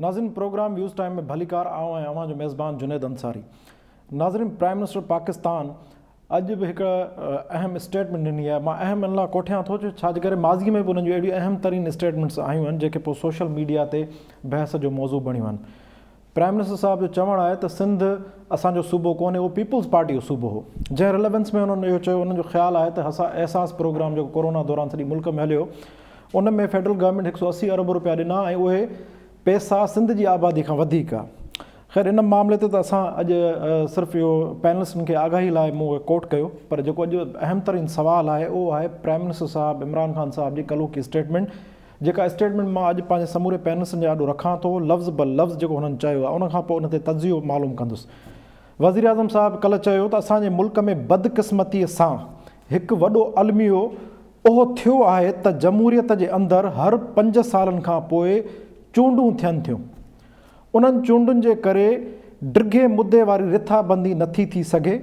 नाज़रीन programme views time में भलीकार आऊं ऐं अवां जो मेज़बान जुनेद अंसारी। नाज़रीन प्राइम मिनिस्टर पाकिस्तान अॼु बि हिकु अहम स्टेटमेंट ॾिनी आहे। मां अहम इन लाइ कोठियां थो छाजे करे माज़ी में बि उन्हनि जूं अहिड़ियूं अहम तरीन स्टेटमेंट्स आयूं आहिनि जेके पोइ सोशल मीडिया ते बहस जो मौज़ू बणियूं आहिनि। प्राइम मिनिस्टर साहब जो चवणु आहे त सिंध असांजो सूबो कोन्हे, उहो पीपल्स पार्टी जो सूबो हो। जंहिं रिलेवेंस में उन्हनि इहो चयो, उन्हनि जो ख़्यालु आहे त असां एहसास प्रोग्राम जेको कोरोना दौरान सॼी मुल्क में हलियो, उन में फेडरल गवर्नमेंट 180 अरब रुपया ॾिना ऐं उहे पैसा सिंध जी आबादी खां वधीक आहे। ख़ैर इन मामले ते त असां अॼु सिर्फ़ु इहो पैनलिस्टनि खे आगाही लाइ मूं कोट कयो, पर जेको अॼु अहम तरीन सुवालु आहे उहो आहे प्राइम मिनिस्टर साहिबु इमरान ख़ान साहिब जी कल्ह की स्टेटमेंट, जेका स्टेटमेंट मां अॼु पंहिंजे समूरे पैनलिस्टनि जे ॾाढो रखां थो, लफ़्ज़ ब लफ़्ज़ जेको हुननि चयो आहे, उनखां पोइ उन ते तजियो मालूम कंदुसि। वज़ीर आज़म साहिबु कल्ह चयो त असांजे मुल्क में बदकिस्मतीअ सां हिकु वॾो अलमियो उहो थियो आहे त जमहूरियत जे अंदरि हर 5 सालनि खां पोइ चूंडूं थियनि थियूं। उन्हनि चूंडुनि जे करे ड्रिघे मुदे वारी रिथाबंदी नथी थी सघे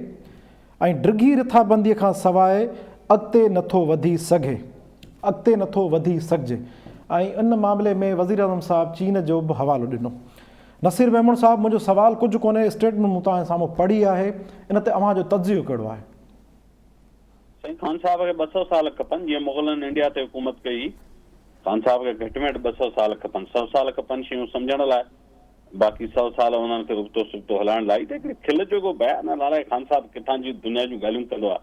ऐं ड्रिघी रिथाबंदीअ खां सवाइ अॻिते नथो वधी सघिजे। ऐं इन मामले में वज़ीर आज़म साहिबु चीन जो बि हवालो ॾिनो। नसीर मेमण साहिबु, मुंहिंजो सुवालु कुझु कोन्हे, स्टेटमेंट मूं तव्हांजे साम्हूं पढ़ी आहे, इन ते अव्हां जो तजियो कहिड़ो आहे? साईं, ख़ान साहब खे 200 साल खपनि। जीअं मुग़लनि इंडिया ते हुकूमत कई, ख़ान साहब खे घटि में घटि 200 साल खपनि। 100 साल खपनि शयूं सम्झण लाइ, बाक़ी 100 साल उन्हनि खे उबतो सुबतो हलाइण लाइ। त हिकिड़ी खिल जो को बयान आहे, नाले ख़ान साहब किथां जी दुनिया जूं ॻाल्हियूं कंदो आहे।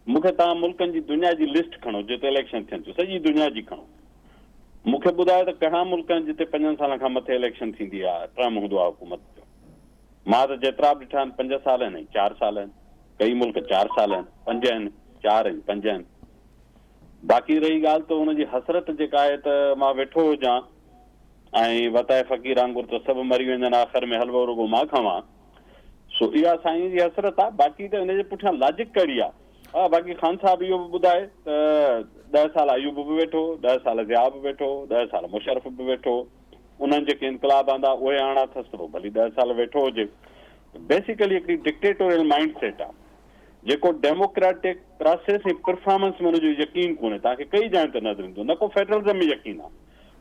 मूंखे तव्हां मुल्कनि जी दुनिया जी लिस्ट खणो जिते इलेक्शन थियनि थियूं, सॼी दुनिया जी खणो, मूंखे ॿुधायो त कहिड़ा मुल्क आहिनि जिते 5 सालनि खां मथे इलेक्शन थींदी आहे, टर्म हूंदो आहे हुकूमत जो। मां त जेतिरा बि ॾिठा आहिनि 5 साल आहिनि, 4 साल आहिनि, कई मुल्क 4 साल आहिनि, 5 आहिनि, 4 आहिनि, 5 आहिनि। बाक़ी रही ॻाल्हि त हुनजी हसरत जेका आहे त मां वेठो हुजां ऐं वताए फ़क़ीर वांगुरु त सभु मरी वेंदा आहिनि, आख़िर में हलवो रुगो मां खावां, सो इहा साईं जी हसरत आहे। बाक़ी त हिन जे पुठियां लॉजिक कहिड़ी आहे? हा, बाक़ी ख़ान साहब इहो बि ॿुधाए त 10 साल अयूब बि वेठो, 10 साल ज़िया बि वेठो, 10 साल मुशर्रफ बि वेठो, उन्हनि जेके इनकलाब आंदा उहे आणा अथसि, त भली 10 साल वेठो हुजे। बेसिकली हिकिड़ी डिक्टेटोरियल माइंड सेट आहे, जेको डेमोक्रेटिक प्रोसेस ऐं परफॉर्मेंस में हुनजो यकीन कोन्हे। तव्हांखे कई जाइ ते नज़र ईंदो, न को फेडरलिज़म में यकीन आहे।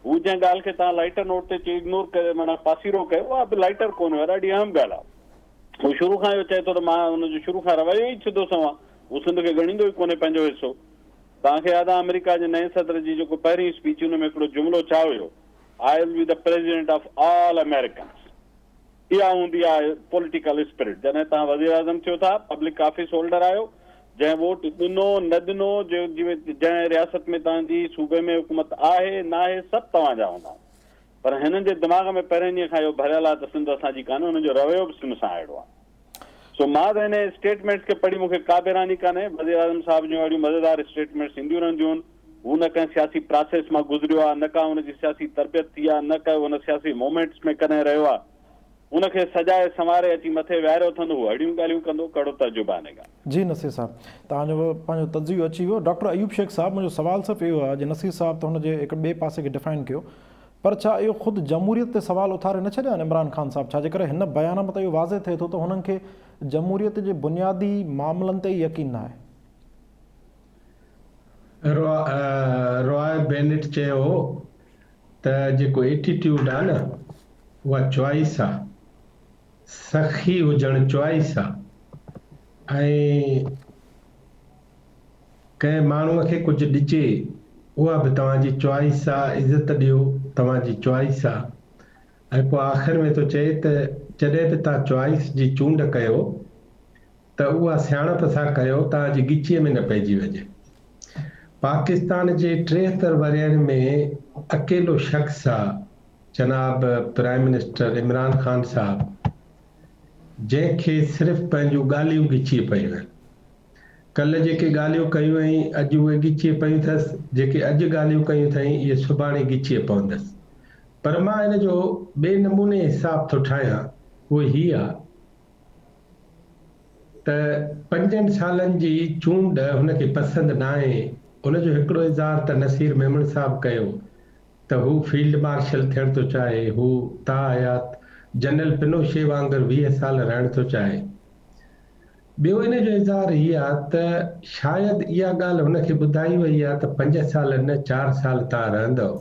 हू जंहिं ॻाल्हि खे तव्हां लाइटर नोट ते इग्नोर करे माना पासीरो कयो, उहा बि लाइटर कोन्हे, ॾाढी अहम ॻाल्हि आहे। हू शुरू खां इहो चए थो त मां हुनजो शुरू खां रवैयो ई सिधो सवां, हू सिंध खे ॻणींदो ई कोन्हे पंहिंजो हिसो। तव्हांखे यादि आहे अमेरिका जे नए सदर जी जेको पहिरीं स्पीच, हुन में हिकिड़ो जुमिलो छा हुयो? I will be the president of all Americans. इहा हूंदी आहे पॉलिटिकल स्पिरिट। जॾहिं तव्हां वज़ीर आज़म थियो था, पब्लिक ऑफिस होल्डर आहियो, जंहिं वोट ॾिनो न ॾिनो, जंहिं रियासत में तव्हांजी सूबे में हुकूमत आहे न आहे, सभु तव्हांजा हूंदा। पर हिननि जे दिमाग़ में पहिरें ॾींहं खां इहो भरियल आहे त सिंध असांजी कान्हे, हुननि जो रवैयो बि सिंध सां अहिड़ो आहे। सो मां त हिन स्टेटमेंट्स खे पढ़ी मूंखे का बेरानी कान्हे। वज़ीर आज़म साहिब जूं अहिड़ियूं मज़ेदार स्टेटमेंट्स ईंदियूं रहंदियूं आहिनि। हू न कंहिं सियासी प्रोसेस मां गुज़रियो आहे, न का हुनजी सियासी तरबियत थी आहे, न का हुन सियासी मोमेंट्स में कॾहिं रहियो आहे। उनखे सजाए संवारे अची मथे विहारियो अथनि, हू अहिड़ियूं ॻाल्हियूं कंदो, कहिड़ो तजुर्बा आहे। जी नसीर साहिबु, तव्हांजो पंहिंजो तजियो अची वियो। डॉक्टर अयूब शेख साहिबु, मुंहिंजो सुवालु सिर्फ़ु इहो आहे, जे नसीर साहिबु त हुनजे हिकु ॿिए पासे खे डिफाइन कयो, पर छा इहो ख़ुदि जमहूरियत ते सुवालु उथारे न छॾिया आहिनि इमरान ख़ान साहिबु? छाजे करे हिन बयान में त इहो वाज़े थिए थो त हुननि खे जमहूरियत जे बुनियादी मामलनि ते यकीन न आहे। रॉय बेनेट चयो त जेको एटीट्यूड आहे न, उहा चॉइस आहे, सखी हुजणु चॉइस आहे। ऐं कंहिं माण्हूअ खे कुझु ॾिजे, उहा बि तव्हांजी चॉइस आहे, इज़त ॾियो, तव्हांजी चॉइस आहे। ऐं पोइ आख़िर में थो चए त जॾहिं बि तव्हां चॉइस जी चूंड कयो त उहा सियाणप सां कयो, तव्हांजी ॻिचीअ में न पइजी वञे। पाकिस्तान जे 73 वरियनि में अकेलो शख़्स आहे जनाब प्राइम मिनिस्टर इमरान ख़ान साहिबु, जंहिंखे सिर्फ़ु पंहिंजूं ॻाल्हियूं ॻिची पयूं आहिनि। कल्ह जेके ॻाल्हियूं कयूं ऐं अॼु उहे ॻिची पयूं अथसि, जेके अॼु ॻाल्हियूं कयूं अथई इहे सुभाणे ॻिची पवंदसि। पर मां हिन जो ॿिए नमूने हिसाब थो ठाहियां, उहो हीअ आहे त 5 सालनि जी चूंड हुनखे पसंदि न आहे। हुनजो हिकिड़ो इज़हार त नसीर मेमण साहिबु कयो त हू फील्ड मार्शल थियण थो चाहे, हू ताहयात जनरल पिनोशे वांगुरु 20 साल रहण थो चाहे। ॿियो इन जो इज़हार हीअ आहे त शायदि इहा ॻाल्हि हुनखे ॿुधाई वई आहे त 5 साल न 4 साल तव्हां रहंदव,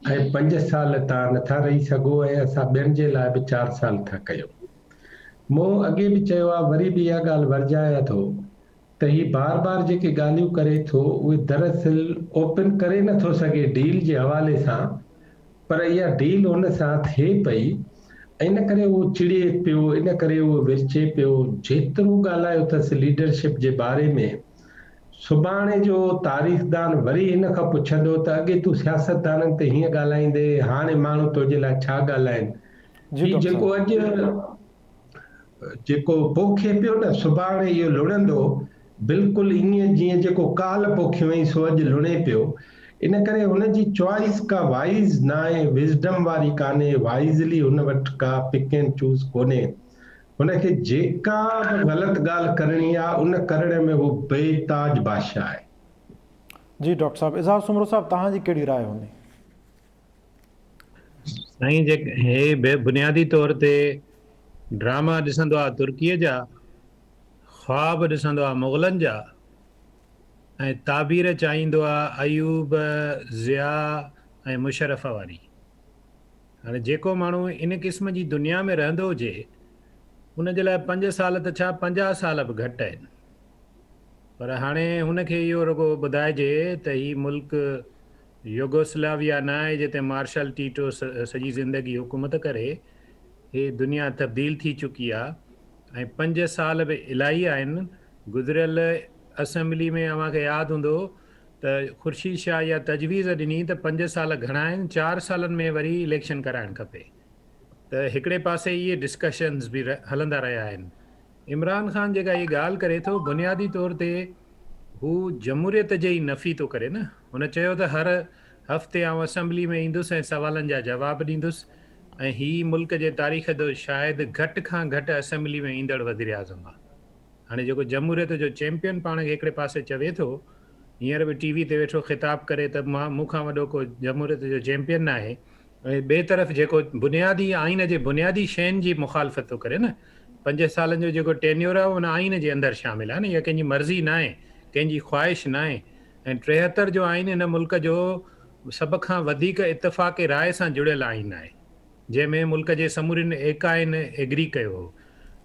ऐं 5 साल तव्हां नथा रही सघो ऐं असां ॿियनि जे लाइ बि 4 साल था कयूं। मूं अॻे बि चयो आहे, वरी बि इहा ॻाल्हि वरजायां थो त ही बार बार जेके ॻाल्हियूं करे थो उहे दरअसल ओपन करे नथो सघे डील जे हवाले सां, पर इहा डील हुन सां थिए पई, इन करे उहो चिड़े पियो, इन करे उहो विरचे पियो। जेतिरो ॻाल्हायो अथसि लीडरशिप जे बारे में, सुभाणे जो तारीख़दान वरी हिन खां पुछंदो त अॻे तूं सियासतदाननि ते हीअं ॻाल्हाईंदे, हाणे माण्हू तुंहिंजे लाइ छा ॻाल्हाइनि। जी ही डॉक्टर जेको साहब। अॼु जेको पोखे पियो न, सुभाणे इहो लुणंदो बिल्कुलु ईअं जीअं जेको काल पोखियो हुअईं सो अॼु लुणे पियो। इन करे हुनजी चॉइस का वाइज़ न आहे, विज़डम वारी कान्हे, वाइज़ली हुन वटि का पिक एंड चूज़ कोन्हे। हुनखे जेका बि ग़लति ॻाल्हि करणी आहे उन करण में उहो बेताज बादशाह आहे। जी डॉक्टर साहब, इज़हार सुमरो साहब, तव्हांजी कहिड़ी राय हूंदी? साईं, हे बुनियादी तौर ते ड्रामा ॾिसंदो आहे तुर्कीअ जा, ख्वाब ॾिसंदो आहे मुग़लनि जा, ऐं ताबीर चाहींदो आहे अयूब, ज़िया ऐं मुशरफ़ वारी। हाणे जेको माण्हू इन क़िस्म जी दुनिया में रहंदो हुजे उन जे लाइ 5 साल त छा 50 साल बि घटि आहिनि। पर हाणे हुनखे इहो रुगो ॿुधाइजे त ही मुल्क युगोस्लाविया न आहे जिते मार्शल टीटो सॼी ज़िंदगी हुकूमत करे। हे दुनिया तब्दील थी चुकी आहे ऐं 5 साल बि इलाही आहिनि। गुज़िरियल असेंबली में अव्हांखे यादि हूंदो त ख़ुर्शीद शाह इहा तजवीज़ ॾिनी त 5 साल घणा आहिनि, 4 सालनि में वरी इलेक्शन कराइणु खपे। त हिकिड़े पासे इहे डिस्कशन्स बि हलंदा रहिया आहिनि। इमरान ख़ान जेका इहा ॻाल्हि करे थो, बुनियादी तौर ते हू जमहूरियत जे ई नफ़ी थो करे न। हुन चयो त हर हफ़्ते आउं असेंबली में ईंदुसि ऐं सवालनि जा जवाब ॾींदुसि, ऐं हीअ मुल्क जे तारीख़ जो शायदि घटि खां घटि असेंबली में ईंदड़ वज़ीर आज़म आहे। हाणे जेको जमहूरियत जो चैंपियन पाण खे हिकिड़े पासे चवे थो, हींअर बि टीवी ते वेठो ख़िताब करे त मूंखां वॾो को जमहूरियत जो चैंपियन न आहे, ऐं ॿिए तरफ़ जेको बुनियादी आइन जे बुनियादी शयुनि जी मुखालफ़त थो करे न। 5 सालनि जो जेको टेन्योर आहे उन आइन जे अंदरि शामिल आहे न, इहा कंहिंजी मर्ज़ी न आहे, कंहिंजी ख़्वाहिश न आहे। ऐं 73 जो आइन हिन मुल्क जो सभ खां वधीक इतफ़ाक़ राय सां जुड़ियल आइन आहे, जंहिंमें मुल्क जे समूरनि एकाइन एग्री कयो हो।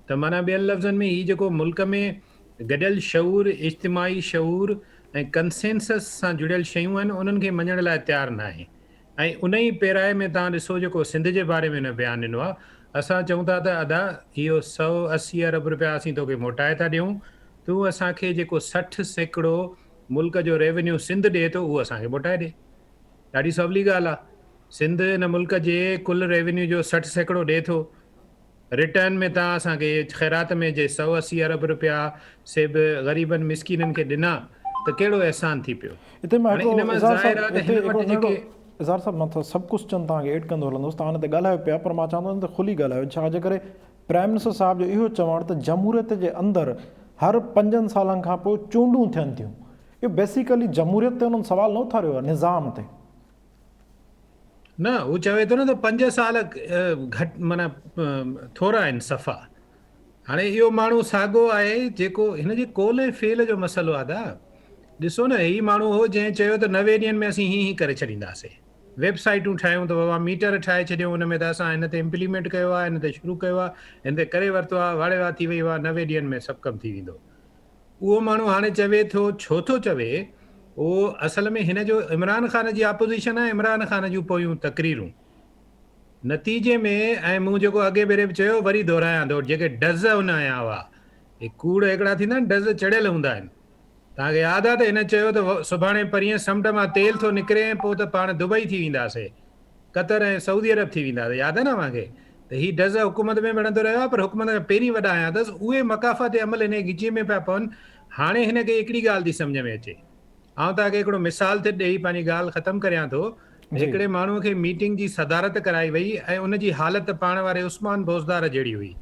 त माना ॿियनि लफ़्ज़नि में हीअ जेको मुल्क में गॾियल शऊर, इज्तिमाही शऊर ऐं कंसेंसस सां जुड़ियल शयूं आहिनि, उन्हनि खे मञण लाइ तयारु न आहे। ऐं उन ई पेराए में तव्हां ॾिसो जेको सिंध जे बारे में हिन बयानु ॾिनो आहे, असां चऊं था त अदा इहो 180 अरब रुपया असीं तोखे मोटाए था ॾियूं, तूं असांखे जेको 60% मुल्क जो रेवेन्यू सिंध ॾिए थो उहो असांखे मोटाए ॾे। ॾाढी सवली ॻाल्हि आहे। सिंध हिन मुल्क जे कुल रेवेन्यू जो 60% ॾिए थो। रिटर्न में तव्हां असांखे ख़ैरात में जे 180 अरब रुपया सेब ग़रीबनि मिसकिननि खे ॾिना त कहिड़ो अहसान थी पियो। हिते मां हाणे इन मां ज़ाहिर आहे त हिन वटि जेके इज़हार साहब, मां त सभु कुझु चवनि तव्हांखे एड कंदो हलंदुसि, तव्हां हिन ते ॻाल्हायो पिया, पर मां चवंदुमि त खुली ॻाल्हायो। छाजे करे प्राइम मिनिस्टर साहिब जो इहो चवणु त जमहूरियत जे अंदरि हर 5 सालनि खां पोइ चूंडूं थियनि थियूं, इहो बेसिकली जमहूरियत ते उन्हनि सुवाल न उथारियो आहे, निज़ाम ते। न, हू चवे थो न त 5 साल घटि माना थोरा आहिनि सफ़ा। हाणे इहो माण्हू साॻियो आहे जेको हिन जे कोल ऐं फेल जो मसइलो आहे। दा ॾिसो न, ही माण्हू हो जंहिं चयो त 90 ॾींहंनि में असीं हीअं करे छॾींदासीं, वेबसाइटूं ठाहियूं त बाबा मीटर ठाहे छॾियूं, हुन में त असां हिन ते इम्प्लीमेंट कयो आहे, हिन ते शुरू कयो आहे, हिन ते करे वरितो आहे, वाड़े वाह थी वई आहे, 90 ॾींहंनि में सभु कमु थी वेंदो। उहो माण्हू हाणे चवे थो, छो थो चवे, उहो असल में हिन जो इमरान ख़ान जी अपोज़िशन आहे, इमरान ख़ान जूं पोयूं तक़रीरूं नतीजे में। ऐं मूं जेको अॻे भेरे बि चयो, वरी दोहरायां थो, जेके डज़ हुन आया हुआ, हे कूड़ हिकिड़ा थींदा आहिनि, डज़ चढ़ियल हूंदा आहिनि। तव्हांखे यादि आहे त हिन चयो त सुभाणे परीहं समुंड मां तेल थो निकिरे ऐं पोइ त पाण दुबई थी वेंदासीं, क़तर ऐं सऊदी अरब थी वेंदासीं। यादि आहे न तव्हांखे? त हीअ डज़ हुकूमत में मिलंदो रहियो आहे, पर हुकूमत में पहिरीं वॾा आया अथसि, उहे मकाफ़ात अमल हिन गिचे में पिया पवनि। हाणे हिनखे हिकिड़ी ॻाल्हि थी सम्झ में अचे, आउं तव्हांखे हिकिड़ो मिसाल ते ॾेई पंहिंजी ॻाल्हि ख़तमु करियां थो। हिकिड़े माण्हूअ खे मीटिंग जी सदारत कराई वई ऐं उनजी हालति पाण वारे उस्मान बोज़दार जहिड़ी हुई।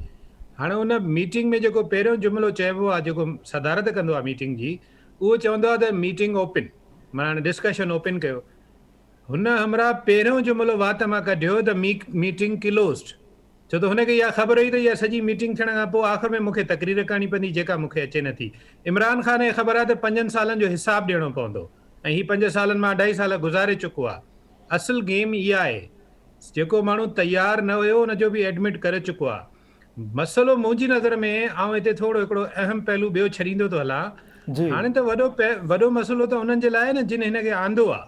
हाणे उन मीटिंग में जेको पहिरियों जुमिलो चइबो आहे, जेको सदारत कंदो आहे मीटिंग जी, उहो चवंदो आहे त मीटिंग ओपन, माना हाणे डिस्कशन ओपन कयो। हुन हमरा पहिरियों जुमिलो वात मां कढियो त मीटिंग क्लोज्ड, छो त हुनखे इहा ख़बर हुई त इहा सॼी मीटिंग थियण खां पोइ आख़िर में मूंखे तकरीर करणी पवंदी जेका मूंखे अचे नथी। इमरान ख़ान खे ख़बर आहे त 5 सालनि जो हिसाबु ॾियणो पवंदो, ऐं हीअ 5 सालनि मां 2.5 साल गुज़ारे चुको आहे। असल गेम इहा आहे, जेको माण्हू तयारु न हुयो उनजो बि एडमिट करे चुको आहे। मसइलो मुंहिंजी नज़र में, ऐं हिते थोरो हिकिड़ो अहम पहलू ॿियो छॾींदो थो हलां, जी हाणे त वॾो मसइलो त उन्हनि जे लाइ न जिन हिनखे आंदो आहे,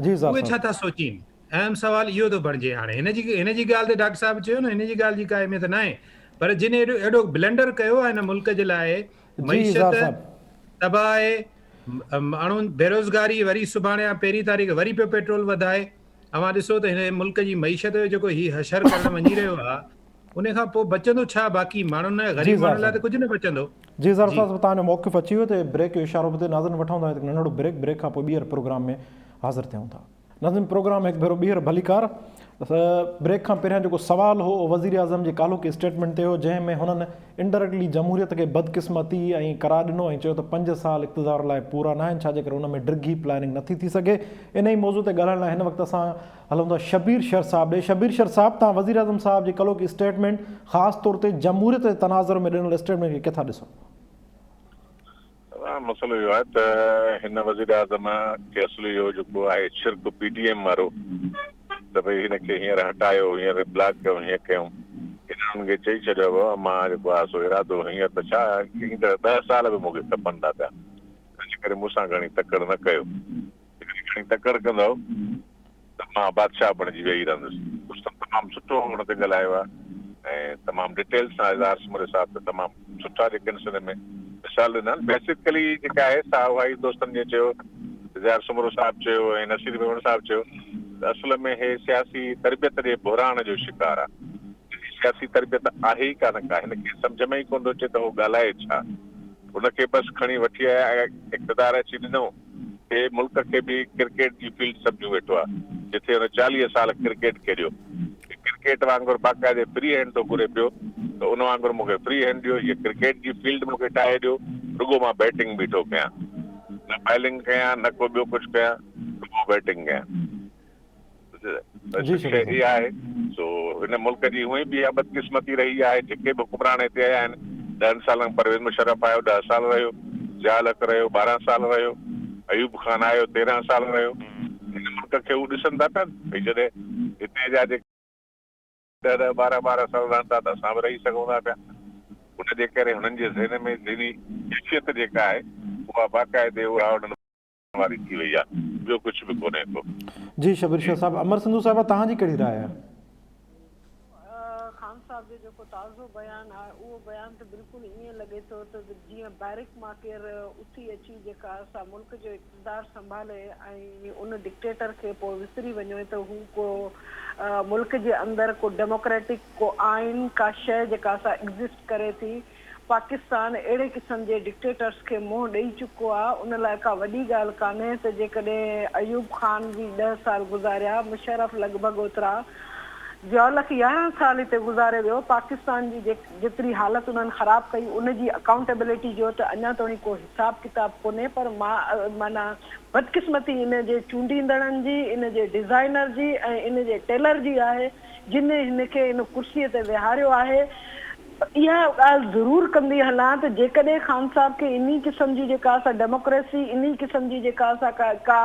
जी ज़ार उहे छा साहब। था सोचीनि। अहम सवाल इहो थो बणिजे हाणे। हिनजी ॻाल्हि ते डॉक्टर साहिबु चयो न, हिनजी ॻाल्हि जी का अहमियत न आहे, पर जिन एॾो ब्लेंडर कयो आहे हिन मुल्क जे लाइ, जी ज़ार मईशत साहब। तबाह आहे, माण्हू बेरोज़गारी वरी सुभाणे या 1 तारीख़ वरी पियो पेट्रोल वधाए। अवां ॾिसो त हिन मुल्क जी मईशत जो जेको ही हशर करणु वञी रहियो आहे, उन खां पोइ बचंदो छा बाक़ी माण्हुनि लाइ? जी ग़रीब ज़ार माण्हुनि लाइ त साहब। कुझु न बचंदो। जी ज़ार जी साहब, तव्हांजो मौक़िफ़ अची वियो त ब्रेक जो इशारो ॿुधे नाज़िन वठूं था हिकु नंढिड़ो ब्रेक खां पोइ ॿीहर प्रोग्राम में हाज़िर थियूं था। नाज़िन, प्रोग्राम हिकु भेरो ॿीहर भलीकार। ब्रेक खां पहिरियां जेको सवाल हो वज़ीर आज़म जे कालो के स्टेटमेंट ते हो, जंहिंमें हुननि इनडायरेक्टली जमहूरियत खे बदकिस्मती ऐं करार ॾिनो ऐं चयो त 5 साल इक़्तिदार लाइ पूरा न आहिनि, छाजे करे हुन में डिघी प्लानिंग नथी थी सघे। इन ई मौज़ू ते ॻाल्हाइण लाइ हिन वक़्तु असां हलूं था शबीर शर साहब ॾे। शबीर शर साहब, तव्हां वज़ीर आज़म साहब जे कलो की स्टेटमेंट, ख़ासि तौर ते जमहूरियत जे तनाज़ुर में ॾिनल स्टेटमेंट खे किथां ॾिसो? मसइलो इहो आहे त हिन वज़ीर आज़म खे असुल इहो जेको आहे शिरक PTM वारो, त भई हिनखे हींअर हटायो, हींअर ब्लॉक कयो, हीअं कयूं, हिननि खे चई छॾियो हो। मां जेको आहे सो इरादो हींअर त छा, ईंदड़ 10 साल बि मूंखे खपनि था पिया, तंहिंजे करे मूंसां घणी तकड़ न कयो। घणी तकड़ कंदव त मां बादशाह बणिजी वेही रहंदुसि। कुझु त तमामु सुठो हुन ते ॻाल्हायो आहे ऐं तमामु डिटेल्स सां इज़हार सुमरे साहब त तमामु सुठा जेके आहिनि में मिसाल ॾिना। बेसिकली जेका आहे सा वाई दोस्तनि जे चयो, इज़हार सुमरो साहब चयो ऐं नसीर मेमण साहब चयो त असल में हे सियासी तरबियत जे बहिराण जो शिकार आहे। सियासी तरबियत आहे ई कान का, हिनखे सम्झ में ई कोन थो अचे त उहो ॻाल्हाए छा। हुनखे बसि खणी वठी आया, इक़्तिदार अची ॾिनो, हे मुल्क खे बि क्रिकेट जी फील्ड सम्झी वेठो आहे, जिथे हुन 40 साल क्रिकेट खेॾियो। क्रिकेट वांगुरु बाक़ाइदे फ्री हैंड थो घुरे पियो, त उन वांगुरु मूंखे फ्री हैंड ॾियो, हीअ क्रिकेट जी फील्ड मूंखे ठाहे ॾियो, रुॻो मां बैटिंग बीठो कयां, न बॉलिंग कयां न को ॿियो कुझु कयां, रुॻो बैटिंग कयां। जी शबीर शइ इहा आहे। सो हिन मुल्क जी उहे बि इहा बदकिस्मती रही आहे, जेके बि हुकुमरान हिते आया आहिनि। 10 साल परवेज़ मुशर्रफ आयो, 10 साल रहियो, ज़िया हक रहियो, 12 साल रहियो, अयूब खान आयो, 13 साल रहियो। हिन मुल्क खे उहे ॾिसनि था पिया भई जॾहिं हिते जा जेके 10-12 साल रहनि था त असां बि रही सघूं था पिया। उनजे करे हुननि जे ज़हन में दीनी हैसियत जेका आहे उहा बाक़ाइदे उहा उन्हनि वारी थी वई आहे, ॿियो कुझु बि कोन्हे को। जी शबीर शर साहब। अमर सिंधु साहिबा, तव्हांजी कहिड़ी राय आहे? खान साहब जो जेको ताज़ो बयानु आहे, उहो बयानु त बिल्कुलु ईअं लॻे थो त जीअं बैरिक मां केरु उथी अची जेका असां मुल्क जो इक़्तिदार संभाले ऐं उन डिक्टेटर खे पोइ विसरी वञे त हू को मुल्क जे अंदरि को डेमोक्रेटिक को आइन का शइ जेका असां एग्ज़िस्ट करे थी। पाकिस्तान अहिड़े क़िस्म जे डिक्टेटर्स खे मुंहुं ॾेई चुको आहे, उन लाइ का वॾी ॻाल्हि कान्हे त जेकॾहिं अयूब खान बि 10 साल गुज़ारिया, मुशर्रफ लॻभॻि ओतिरा, ज़ियाउल 11 साल हिते गुज़ारे वियो। पाकिस्तान जी जेतिरी हालत उन्हनि ख़राबु कई, उनजी अकाउंटेबिलिटी जो त अञा ताईं को हिसाब किताब कोन्हे। पर माना बदकिस्मती इन जे चूंडींदड़नि जी, इन जे डिज़ाइनर जी ऐं इन जे टेलर जी आहे, जिन हिनखे इन कुर्सीअ ते विहारियो आहे। इहा ॻाल्हि ज़रूरु कंदी हलां त जेकॾहिं ख़ान साहब खे इन क़िस्म जी जेका असां डेमोक्रेसी, इन क़िस्म जी जेका असां का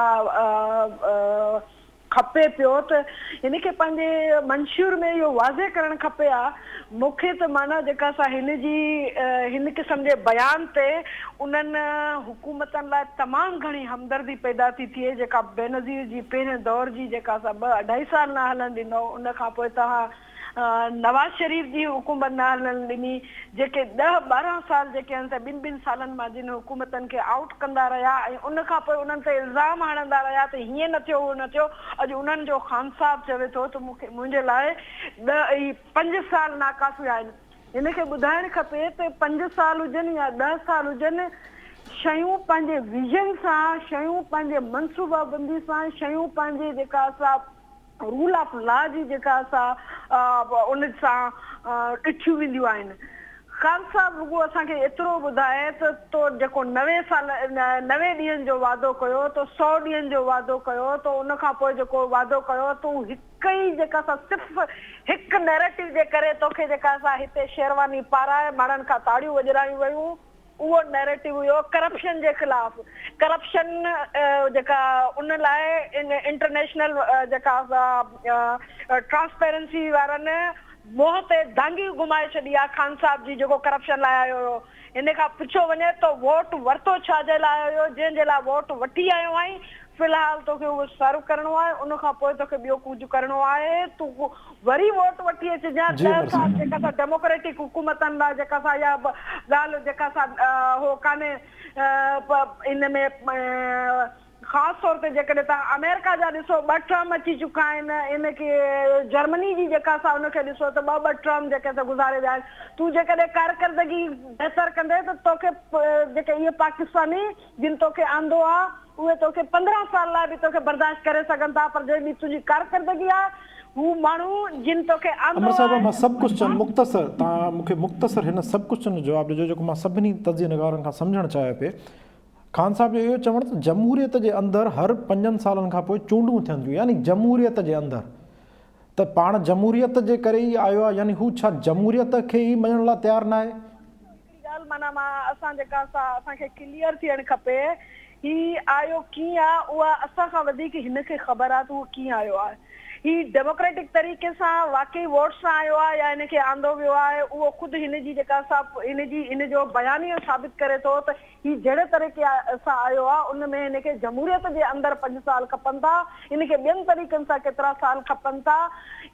खपे पियो, त हिनखे पंहिंजे मंशूर में इहो वाज़े करणु खपे आहे। मूंखे त माना जेका असां हिन क़िस्म जे बयान ते उन्हनि हुकूमतनि लाइ तमामु घणी हमदर्दी पैदा थी थिए, जेका बेनज़ीर जी पहिरें दौर जी जेका असां 2-2.5 साल न हलणु ॾिनो, उन खां पोइ तव्हां नवाज़ शरीफ़ जी हुकूमत न हलणु ॾिनी, जेके 10-12 साल जेके आहिनि त 2-2 सालनि मां जिन हुकूमतनि खे आउट कंदा रहिया ऐं उन खां पोइ उन्हनि ते इल्ज़ाम हणंदा रहिया त हीअं न थियो, उहो न थियो। अॼु उन्हनि जो ख़ान साहब चवे थो त मुंहिंजे लाइ 5 साल नाकाफ़ी आहिनि। हिनखे ॿुधाइणु खपे त 5 साल हुजनि या 10 साल हुजनि, शयूं पंहिंजे विजन सां, शयूं पंहिंजे मनसूबाबंदी सां, शयूं पंहिंजे जेका असां रूल ऑफ लॉ जी जेका असां उन सां ॾिठियूं वेंदियूं आहिनि। ख़ान साहब रुॻो असांखे एतिरो ॿुधाए त तो जेको 90 ॾींहंनि जो वादो कयो, तो 100 ॾींहंनि जो वादो कयो, तो उन खां पोइ जेको वादो कयो तूं हिकु ई जेका असां सिर्फ़ु हिकु नैरेटिव जे करे तोखे जेका असां हिते शेरवानी पाराए माण्हुनि खां ताड़ियूं वॼरायूं वयूं, उहो नैरेटिव हुयो करप्शन जे ख़िलाफ़। करप्शन जेका उन लाइ इंटरनेशनल जेका ट्रांसपेरेंसी वारनि मोह ते दांगी घुमाए छॾी आहे ख़ान साहब जी, जेको करप्शन लाइ आयो हुयो। इन खां पुछियो वञे त वोट वरितो छाजे लाइ हुयो? जंहिंजे लाइ वोट वठी आयो आहीं, फ़िलहाल तोखे उहो सर्व करणो आहे, उन खां पोइ तोखे ॿियो कुझु करणो आहे। तूं वरी वोट वठी अचिजांइ। जेका सा डेमोक्रेटिक हुकूमतनि लाइ जेका सा इहा ॻाल्हि जेका सा हो कान्हे इन में ख़ासि तौर ते जेकॾहिं तव्हां अमेरिका जा ॾिसो 2 टर्म अची चुका आहिनि। इनखे जर्मनी जी जेका सा उनखे ॾिसो त 2 टर्म जेके त गुज़ारे विया आहिनि। तूं जेकॾहिं कारकर्दगी बहितर कंदे त तोखे जेके इहे पाकिस्तानी जिन तोखे आंदो आहे उहे तोखे 15 साल लाइ बि तोखे बर्दाश्त करे सघनि था, पर जंहिं तुंहिंजी कारकर्दगी आहे हू माण्हू जिन तोखे आंदो आहे। मां सभु कुझु चवनि मुख़्तसर, तव्हां मूंखे मुख़्तसर हिन सभु कुझु जो जवाबु ॾिजो जेको मां सभिनी तजिए निगारनि खां सम्झणु चाहियां पिए। ख़ान साहब जो इहो चवणु त जमहूरियत जे अंदरि हर 5 सालनि खां पोइ चूंडूं थियनि थियूं, यानी जमहूरियत जे अंदरि। त पाण जमहूरियत जे करे ई आयो आहे, यानी हू छा जमहूरियत खे ई मञण लाइ तयारु न आहे? ॻाल्हि माना असां जेका असांखे क्लियर थियणु खपे ही आयो कीअं आहे, उहा असां खां वधीक हिनखे ख़बर आहे त उहो कीअं आयो आहे। ही डेमोक्रेटिक तरीक़े सां वाकई वोट सां आयो आहे या हिनखे आंदो वियो आहे, उहो ख़ुदि हिनजी जेका हिन जो बयानियो साबित करे थो त ही जहिड़े तरीक़े सां आयो आहे उन में हिनखे जमहूरियत जे अंदरि 5 साल खपनि था, हिनखे ॿियनि तरीक़नि सां केतिरा साल खपनि था।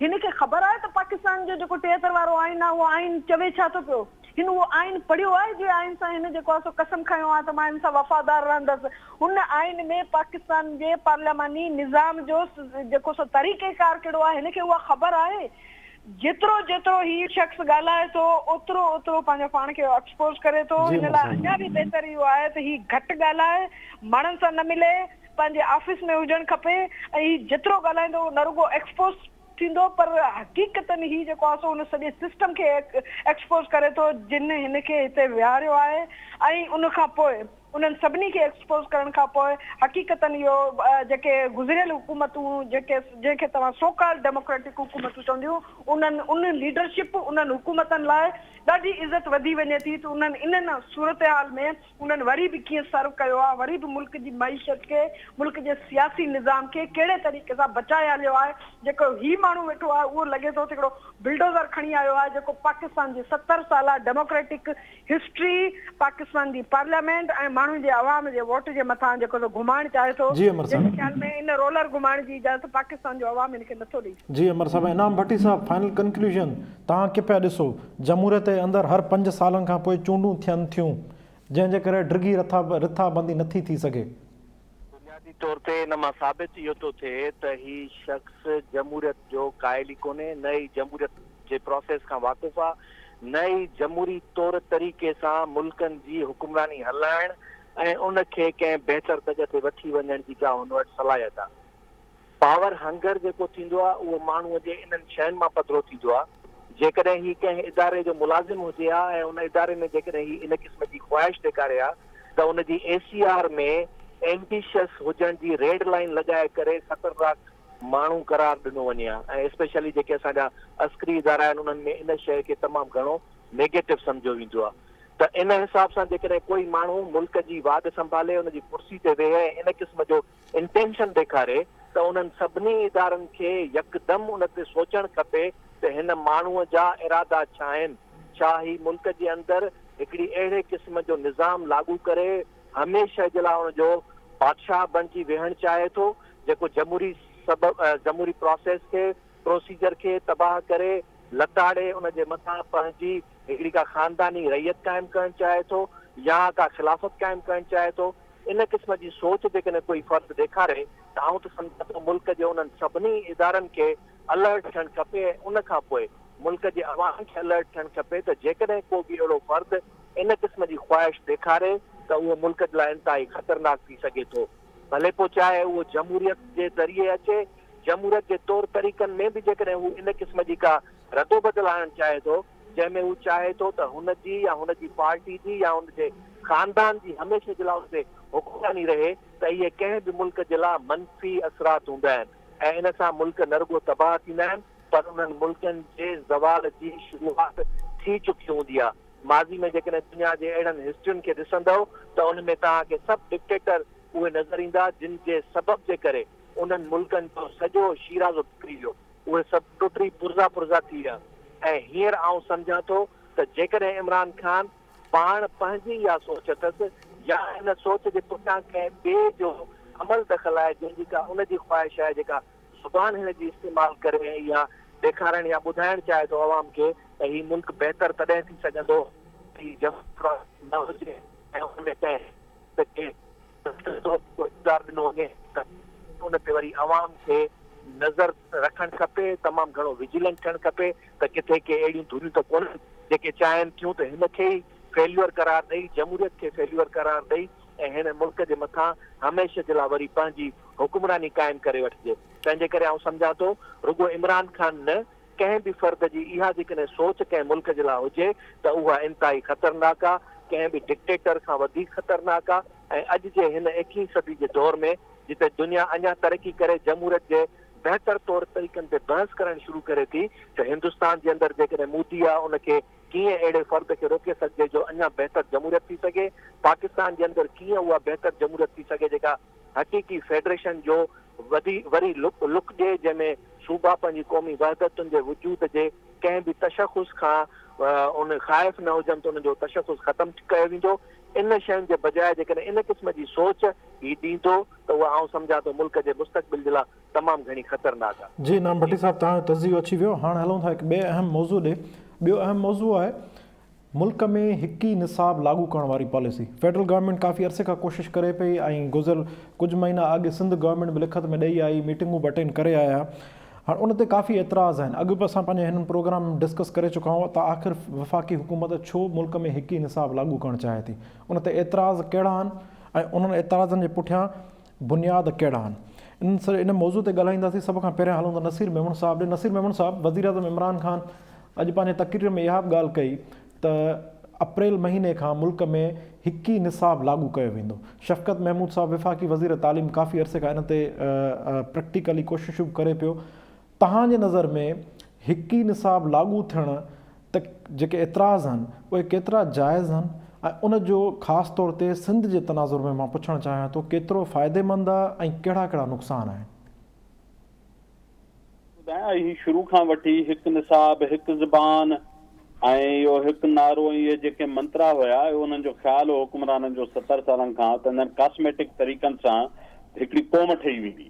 हिनखे ख़बर आहे त पाकिस्तान जो जेको 73 वारो आइन आहे उहो आइन चवे छा थो पियो। हिन उहो आइन पढ़ियो आहे, जे आइन सां हिन जेको आहे सो कसम खयो आहे त मां हिन सां वफ़ादार रहंदसि। हुन आइन में पाकिस्तान जे पार्लियामानी निज़ाम जो जेको सो तरीक़ेकार कहिड़ो आहे हिनखे उहा ख़बर आहे। जेतिरो जेतिरो ही शख़्स ॻाल्हाए थो ओतिरो ओतिरो पंहिंजो पाण खे एक्सपोज करे थो। हिन लाइ अञा बि बहितर इहो आहे त ही घटि ॻाल्हाए, माण्हुनि सां न मिले, पंहिंजे ऑफिस में हुजणु खपे ऐं ही जेतिरो ॻाल्हाईंदो न रुगो एक्सपोज थींदो पर हक़ीक़तनि ही जेको आहे सो उन सॼे सिस्टम खे एक्सपोज करे थो जिन हिनखे हिते विहारियो आहे। ऐं उन खां पोइ उन्हनि सभिनी खे एक्सपोज करण खां पोइ हक़ीक़तनि इहो जेके गुज़िरियल हुकूमतूं जंहिंखे तव्हां सोकाल डेमोक्रेटिक हुकूमतूं चवंदियूं उन लीडरशिप उन्हनि हुकूमतनि लाइ ॾाढी इज़त वधी वञे थी। त उन्हनि इन्हनि सूरत हाल में उन्हनि वरी बि कीअं सर्व कयो आहे, वरी बि मुल्क जी मईशत खे, मुल्क जे सियासी निज़ाम खे कहिड़े तरीक़े सां बचाए हलियो आहे। जेको ही माण्हू वेठो आहे उहो लॻे थो हिकिड़ो बिल्डोज़र खणी आयो आहे जेको पाकिस्तान जी 70 साल डेमोक्रेटिक हिस्ट्री, पाकिस्तान जी पार्लियामेंट ऐं माण्हुनि जे आवाम जे वोट जे मथां जेको घुमाइण चाहे थो। जंहिंजे ख्याल में इन रोलर घुमाइण जी इजाज़त पाकिस्तान जो आवाम हिनखे नथो ॾेई। जी अमर साहब, इनाम भट्टी साहब, फाइनल कंक्लूजन तव्हां के पिया ॾिसो जमहूरियत जे अंदरि हर 5 सालनि खां पोइ चूंडूं थियनि थियूं जंहिंजे करे ड्रिगी रिथाबंदी नथी थी सघे। बुनियादी तौर ते इन मां साबित इहो थो थिए त ही शख़्स जमहूरियत जो क़ाइल ई कोन्हे, न ई जमहूरियत जे प्रोसेस खां वाक़ुफ़ आहे, न ई जमहूरी तौर तरीक़े सां मुल्कनि जी हुकुमरानी हलाइण ऐं उनखे कंहिं बहितर तज ते वठी वञण जी का हुन वटि सलाहियत आहे। पावर हंगर जेको थींदो आहे उहो माण्हूअ जे इन्हनि शयुनि मां पधिरो थींदो आहे। जेकॾहिं ही कंहिं इदारे जो मुलाज़िम हुजे हा ऐं उन इदारे में जेकॾहिं ही इन क़िस्म जी ख़्वाहिश ॾेखारे हा त उनजी ACR में एम्बिशियस हुजण जी रेड लाइन लॻाए करे ख़तरनाक माण्हू करार ॾिनो वञे हा। ऐं स्पेशली जेके असांजा अस्करी इदारा आहिनि उन्हनि में इन शइ खे तमामु घणो नेगेटिव सम्झो वेंदो आहे। त इन हिसाब सां जेकॾहिं कोई माण्हू मुल्क जी वाद संभाले, उनजी कुर्सी ते वेहे, इन क़िस्म जो इंटेंशन ॾेखारे त उन्हनि सभिनी इदारनि खे यकदमि उन ते सोचणु खपे त हिन माण्हूअ जा इरादा छा आहिनि। छा ही मुल्क जे अंदरि हिकिड़ी अहिड़े क़िस्म जो निज़ाम लागू करे हमेशह जे लाइ उनजो बादशाह बणिजी वेहणु चाहे थो जेको जमहूरी प्रोसेस खे, प्रोसीजर खे तबाह करे लताड़े उनजे मथां पंहिंजी हिकिड़ी का ख़ानदानी रैयत क़ाइमु करणु चाहे थो या का खिलाफ़त क़ाइमु करणु चाहे थो। इन क़िस्म जी सोच जेकॾहिं कोई फ़र्द ॾेखारे त आउं त सम्झां थो मुल्क जे उन्हनि सभिनी इदारनि खे अलर्ट थियणु खपे। उन खां पोइ मुल्क जे अवाम खे अलर्ट थियणु खपे त जेकॾहिं को बि अहिड़ो फ़र्द इन क़िस्म जी ख़्वाहिश ॾेखारे त उहो मुल्क जे लाइ इंतिहाई ख़तरनाक थी सघे थो। भले पोइ चाहे उहो जमहूरियत जे ज़रिए अचे, जमहूरियत जे तौर तरीक़नि में बि जेकॾहिं हू इन क़िस्म जी का रदो बदल आणणु चाहे थो जंहिंमें हू चाहे थो त हुनजी या हुनजी पार्टी जी या हुनजे ख़ानदान जी हमेशह जे लाइ हुन ते हुकुमरानी रहे त इहे कंहिं बि मुल्क जे लाइ मनफ़ी असरात हूंदा आहिनि ऐं इन सां मुल्क न रुगो तबाह थींदा आहिनि पर उन्हनि मुल्कनि जे ज़वाल जी शुरूआत थी चुकी हूंदी आहे। माज़ी में जेकॾहिं दुनिया जे अहिड़नि हिस्ट्रियुनि खे ॾिसंदव त उन में तव्हांखे सभु डिक्टेटर उहे नज़र ईंदा जिन जे सबब जे करे उन्हनि मुल्कनि जो सॼो शीराज़ो टुटी वियो, उहे सभु टुटी पुर्ज़ा पुर्ज़ा थी विया। ऐं हींअर आउं सम्झां थो त जेकॾहिं इमरान ख़ान पाण पंहिंजी इहा सोच अथसि या हिन सोच जे पुठियां कंहिं ॿिए जो अमल दख़ल आहे जंहिंजी का उनजी ख़्वाहिश आहे जेका ज़ुबान हिन जी इस्तेमालु करे या ॾेखारणु या ॿुधाइणु चाहे थो अवाम खे त हीउ मुल्क बहितर तॾहिं थी सघंदो न हुजे ऐं हुन में ॾिनो वञे त उन ते वरी अवाम खे नज़र रखणु खपे, तमामु घणो विजिलेंट थियणु खपे त किथे के अहिड़ियूं धुरियूं त कोन्हनि जेके चाहिनि थियूं त हिन खे ई फेल्यूअर करार ॾेई, जमहूरियत खे फेल्यूअर करार ॾेई ऐं हिन मुल्क जे मथां हमेशह जे लाइ वरी पंहिंजी हुकुमरानी क़ाइमु करे वठिजे। तंहिंजे करे आउं सम्झां थो रुॻो इमरान ख़ान न कंहिं बि फ़र्द जी इहा जेकॾहिं सोच कंहिं मुल्क जे लाइ हुजे त उहा इंतिहाई ख़तरनाक आहे, कंहिं बि डिक्टेटर खां वधीक ख़तरनाक आहे। ऐं अॼु जे हिन 21वीं सदी जे दौर में जिते दुनिया अञा तरक़ी करे जमहूरियत जे बहितर तौर तरीक़नि ते बहस करणु शुरू करे थी त हिंदुस्तान जे अंदरि जेकॾहिं मोदी आहे उनखे कीअं अहिड़े फ़र्द खे रोके सघिजे जो अञा बहितर जमहूरियत थी सघे, पाकिस्तान जे अंदरि कीअं उहा बहितर जमहूरियत थी सघे जेका हक़ीक़ी फेडरेशन जो वरी लुक ॾिए जंहिंमें सूबा पंहिंजी क़ौमी वहदतुनि जे वजूद जे कंहिं बि तशख़ुस खां उन ख़ाइफ़ न हुजनि त उनजो तशख़ुस ख़तमु कयो वेंदो। इन शयुनि जे बजाए जेकॾहिं इन क़िस्म जी सोच ही ॾींदो त उहा आउं सम्झां थो मुल्क जे मुस्तक़बिल जे लाइ तमामु घणी ख़तरनाक आहे। जी नाम भट्टी साहब, तव्हांजो तज़ियो अची वियो। हाणे हलूं था हिकु ॿिए अहम मौज़ू ॾे। ॿियो अहम मौज़ू आहे मुल्क में हिकु ई निसाब लागू करण वारी पॉलिसी। फेडरल गवर्नमेंट काफ़ी अरसे खां कोशिशि करे पई ऐं गुज़िरियल कुझु महीना अॻु सिंध गवर्नमेंट बि लिखत में ॾेई आई, मीटिंगूं ब अटेंड करे आया। हाणे उन ते काफ़ी एतिराज़ आहिनि। अॻु बि असां पंहिंजे हिन प्रोग्राम में डिस्कस करे चुका आहियूं त आख़िर वफ़ाक़ी हुकूमत छो मुल्क में हिकु ई निसाब लागू करणु चाहे थी, उन ते एतिराज़ कहिड़ा आहिनि ऐं उन्हनि एतिराज़नि जे पुठियां बुनियाद कहिड़ा आहिनि। इन मौज़ू ते ॻाल्हाईंदासीं। सभ खां पहिरियां हलूं त नसीर मेमन साहब ॾे। नसीर मेमन साहब, वज़ीर आज़म इमरान ख़ान अॼु पंहिंजे तक़रीर में इहा बि ॻाल्हि कई त अप्रैल महीने खां मुल्क में हिकु ई निसाब लागू कयो वेंदो। शफ़क़त महमूद साहब वफ़ाक़ी वज़ीर तालीम काफ़ी अरसे खां इन ते प्रैक्टिकली कोशिशूं करे पियो। तव्हांजे नज़र में हिकु ई निसाब लागू थियण त जेके एतिराज़ आहिनि उहे केतिरा जाइज़ आहिनि ऐं उन जो ख़ासि तौर ते सिंध जे तनाज़ुर में मां पुछणु चाहियां थो केतिरो फ़ाइदेमंद आहे ऐं कहिड़ा कहिड़ा नुक़सान आहिनि? ॿुधायां, शुरू खां वठी हिकु निसाब, हिकु ज़बान ऐं इहो हिकु नारो, इहे जेके मंत्रा हुया उन्हनि जो ख़्यालु हो हुकुमराननि जो 70 सालनि खां त हिननि कॉस्मेटिक तरीक़नि सां हिकिड़ी क़ौम ठही वेंदी।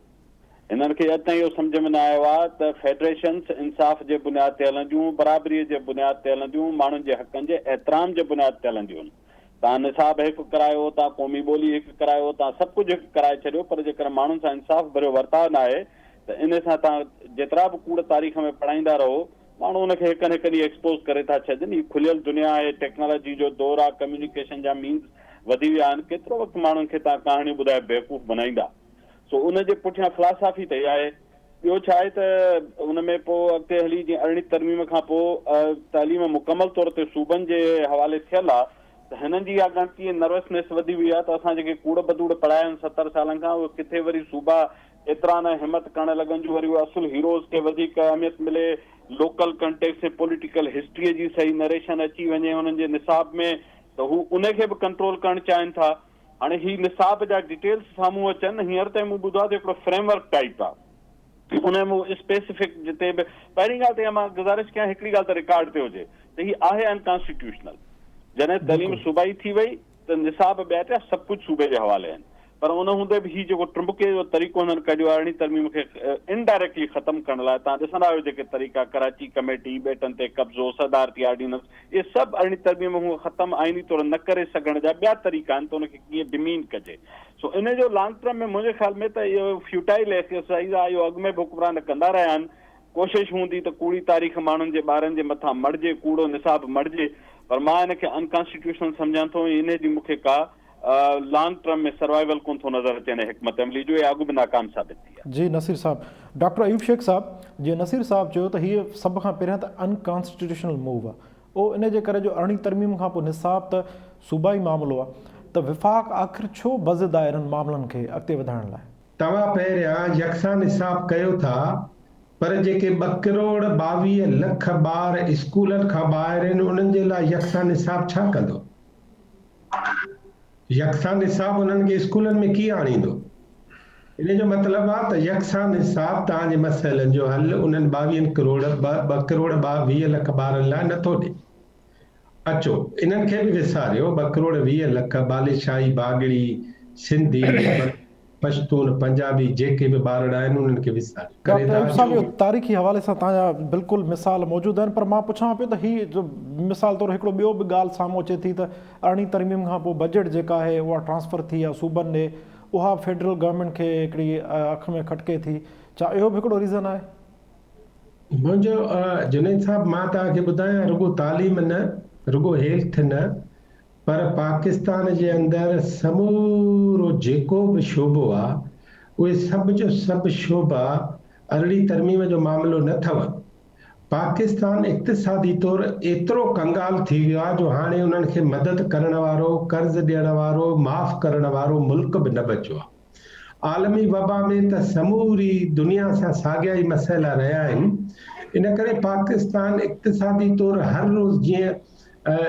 हिननि खे अॼु ताईं इहो सम्झ में न आयो आहे त फेडरेशन्स इंसाफ़ जे बुनियाद ते हलंदियूं, बराबरीअ जे बुनियाद ते हलंदियूं, माण्हुनि जे हक़नि जे एतिराम जे बुनियाद ते हलंदियूं। तव्हां निसाब हिकु करायो, तव्हां क़ौमी ॿोली हिकु करायो, तव्हां सभु कुझु हिकु कराए छॾियो, पर जेकर माण्हुनि सां इंसाफ़ भरियो वर्ताव न आहे त इन सां तव्हां जेतिरा बि कूड़ तारीख़ में पढ़ाईंदा रहो, माण्हू उनखे हिकु न हिकु ॾींहुं एक्सपोज़ करे था छॾनि। हीअ खुलियल दुनिया आहे, टेक्नोलॉजी जो दौरु आहे, कम्युनिकेशन जा मीन्स वधी विया आहिनि। केतिरो वक़्तु माण्हुनि खे तव्हां कहाणियूं ॿुधाए बेवकूफ़ बनाईंदा। सो उनजे पुठियां फ़िलासफ़ी त इहा आहे। ॿियो छा आहे त उन में पोइ अॻिते हली जीअं 18वीं तरमीम खां पोइ तालीम मुकमल तौर ते सूबनि जे हवाले थियल आहे त हिननि जी इहा ॻणती नर्वसनेस वधी वई आहे त असां जेके कूड़ बदूड़ पढ़ाया आहिनि 70 सालनि खां, उहे किथे वरी सूबा एतिरा न हिमत करणु लॻनि जो वरी उहे असुल हीरोज़ खे वधीक अहमियत मिले, लोकल कंटेक्स ऐं पॉलिटिकल हिस्ट्रीअ जी सही नरेशन अची वञे हुननि जे निसाब में त हू उनखे बि कंट्रोल करणु चाहिनि था। हाणे ही निसाब जा डिटेल्स साम्हूं अचनि, हींअर ताईं मूं ॿुधो आहे त हिकिड़ो फ्रेमवर्क टाइप आहे, उन में स्पेसिफिक जिते बि पहिरीं ॻाल्हि त मां गुज़ारिश कयां हिकिड़ी ॻाल्हि त रिकॉर्ड ते हुजे त हीअ आहे अनकॉन्स्टिट्यूशनल। जॾहिं तइलीम सूबाई थी वई त निसाब ॿिया थिया, सभु कुझु सूबे जे हवाले आहिनि, पर उन हूंदे बि हीउ जेको ट्रम्बके जो तरीक़ो हुननि कढियो आहे 18वीं तरमीम खे इनडायरेक्टली ख़तमु करण लाइ, तव्हां ॾिसंदा आहियो जेके तरीक़ा कराची कमेटी, ॿेटनि ते कब्ज़ो, सदारती ऑर्डिनेंस, इहे सभु 18वीं तरमीम में ख़तमु आइनी तौरु न करे सघण जा ॿिया तरीक़ा आहिनि त उनखे कीअं डिमीन कजे। सो इन जो लॉन्ग टर्म में मुंहिंजे ख़्याल में त इहो फ्यूटाइल एक्सरसाइज़ आहे। इहो अॻु में बि हुक्मरान कंदा रहिया आहिनि। कोशिशि हूंदी त कूड़ी तारीख़ माण्हुनि जे ॿारनि जे मथां मटिजे, कूड़ो निसाब मटिजे, पर मां हिनखे अनकॉन्स्टिट्यूशनल सम्झां थो। इन जी मूंखे का लॉन्ग टर्म में सर्वाइवल कोन थो नज़र अचे हिन हिकमत अमली जो, अॻु बि नाकाम साबित थी आहे। जी नसीर साहब, डॉक्टर अयूब शेख साहब, जीअं नसीर साहब चयो त हीअ सभ खां पहिरियां त अनकॉन्स्टिट्यूशनल मूव आहे, उहो इन जे करे जो 18वीं तरमीम खां पोइ निसाब त सूबाई मामिलो आहे, त विफ़ाक़ आख़िर छो बज़द आहे इन्हनि मामलनि खे अॻिते वधाइण लाइ? तव्हां पहिरियां यकसा निसाब कयो था, पर जेके 2,22,00,000 ॿार स्कूलनि खां ॿाहिरि आहिनि उन्हनि जे लाइ यकसा निसाब छा कंदो? यकसा निसाब उन्हनि खे स्कूलनि में कीअं आणींदो? इन जो मतिलबु आहे त यकसा निसाब तव्हांजे मसइलनि जो हल उन्हनि 2,20,00,000 ॿारनि लाइ नथो ॾे। अचो इन्हनि खे बि विसारियो, 2,20,00,000 बालिशाही, बागड़ी, सिंधी, पश्तून, पंजाबी जेके बि ॿार आहिनि उन्हनि खे विसारियो। करे डॉक्टर था साहब, इहो अचो। तारीख़ी हवाले सां तव्हांजा बिल्कुलु मिसाल मौजूदु आहिनि, पर मां पुछां पियो त हीअ जो मिसाल तौरु हिकिड़ो ॿियो बि ॻाल्हि साम्हूं अचे थी त 18 तरमीम खां पोइ बजट जेका आहे उहा ट्रांसफ़र थी आहे सूबनि ॾे, उहा फेडरल गवर्नमेंट खे हिकिड़ी अख में खटके थी। छा इहो बि हिकिड़ो रीज़न आहे? मुंहिंजो जुनैद साहब, मां तव्हांखे ॿुधायां, रुगो तालीम न, रुगो हेल्थ न, पर पाकिस्तान जे अंदरि समूरो जेको बि शोबो आहे उहे सभु जो सभु शोबा 18 तरमीम जो मामिलो न अथव। पाकिस्तान इक़्तिसादी तौरु एतिरो कंगाल थी वियो आहे जो हाणे उन्हनि खे मदद करण वारो, कर्ज़ ॾियण वारो, माफ़ करण वारो मुल्क बि न बचियो आहे। आलमी वबा में त समूरी दुनिया सां साॻिया ई मसइला रहिया आहिनि। इन करे पाकिस्तान इक़्तिसादी तौरु हर रोज़ जीअं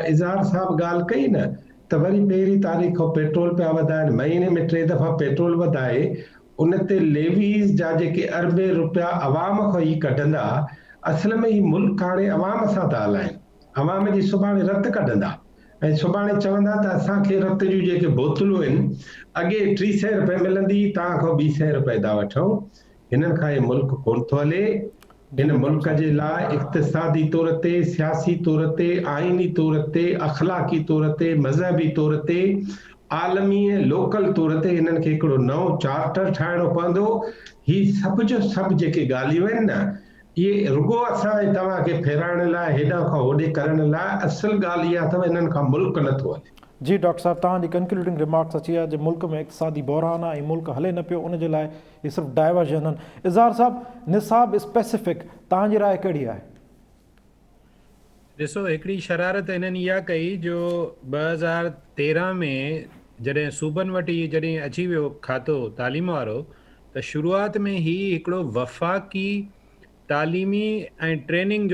इज़हार साहब ॻाल्हि कई न त वरी पहिरीं तारीख़ खां पेट्रोल पिया वधाइनि, महीने में 3 दफ़ा पेट्रोल वधाए, उन ते लेवीज़ जा जेके अरबे रुपया अवाम खां ई कढंदा, असल में ही मुल्क हाणे अवाम सां था हलाइनि। अवाम जी सुभाणे रत कढंदा ऐं सुभाणे चवंदा त असांखे रत जूं जेके बोतलूं आहिनि अॻे 300 रुपए मिलंदी, तव्हां खां 200 रुपए था वठूं। हिननि खां इहे मुल्क कोन थो हले। हिन मुल्क जे लाइ इक़्तिसादी तौर ते, सियासी तौर ते, आइनी तौर ते, अख़लाक़ी तौर ते, मज़हबी तौर ते, आलमी ऐं लोकल तौर ते हिननि खे हिकिड़ो नओं चार्टर ठाहिणो पवंदो। ही सभु जो सभु जेके ॻाल्हियूं आहिनि न, इहे रुगो असां ऐं तव्हांखे फेराइण लाइ, हेॾां खां होॾे करण लाइ, असल ॻाल्हि इहा अथव हिननि खां मुल्क नथो हले। जी डॉक्टर साहब, तव्हांजी कंक्लूडिंग रिमार्क्स अची आहे जो मुल्क में इक़्तिसादी बहरान आहे ऐं मुल्क हले न पियो, उनजे लाइ इहे सिर्फ़ु डाइवर्जन आहिनि। इज़हार साहब, निसाब स्पेसिफिक तव्हांजी राय कहिड़ी आहे? ॾिसो, हिकिड़ी शरारत हिननि इहा कई जो 2013 में जॾहिं सूबनि वटि जॾहिं अची वियो खातो तालीम वारो, त शुरूआति में ही हिकिड़ो वफ़ाक़ी तालीमी ऐं ट्रेनिंग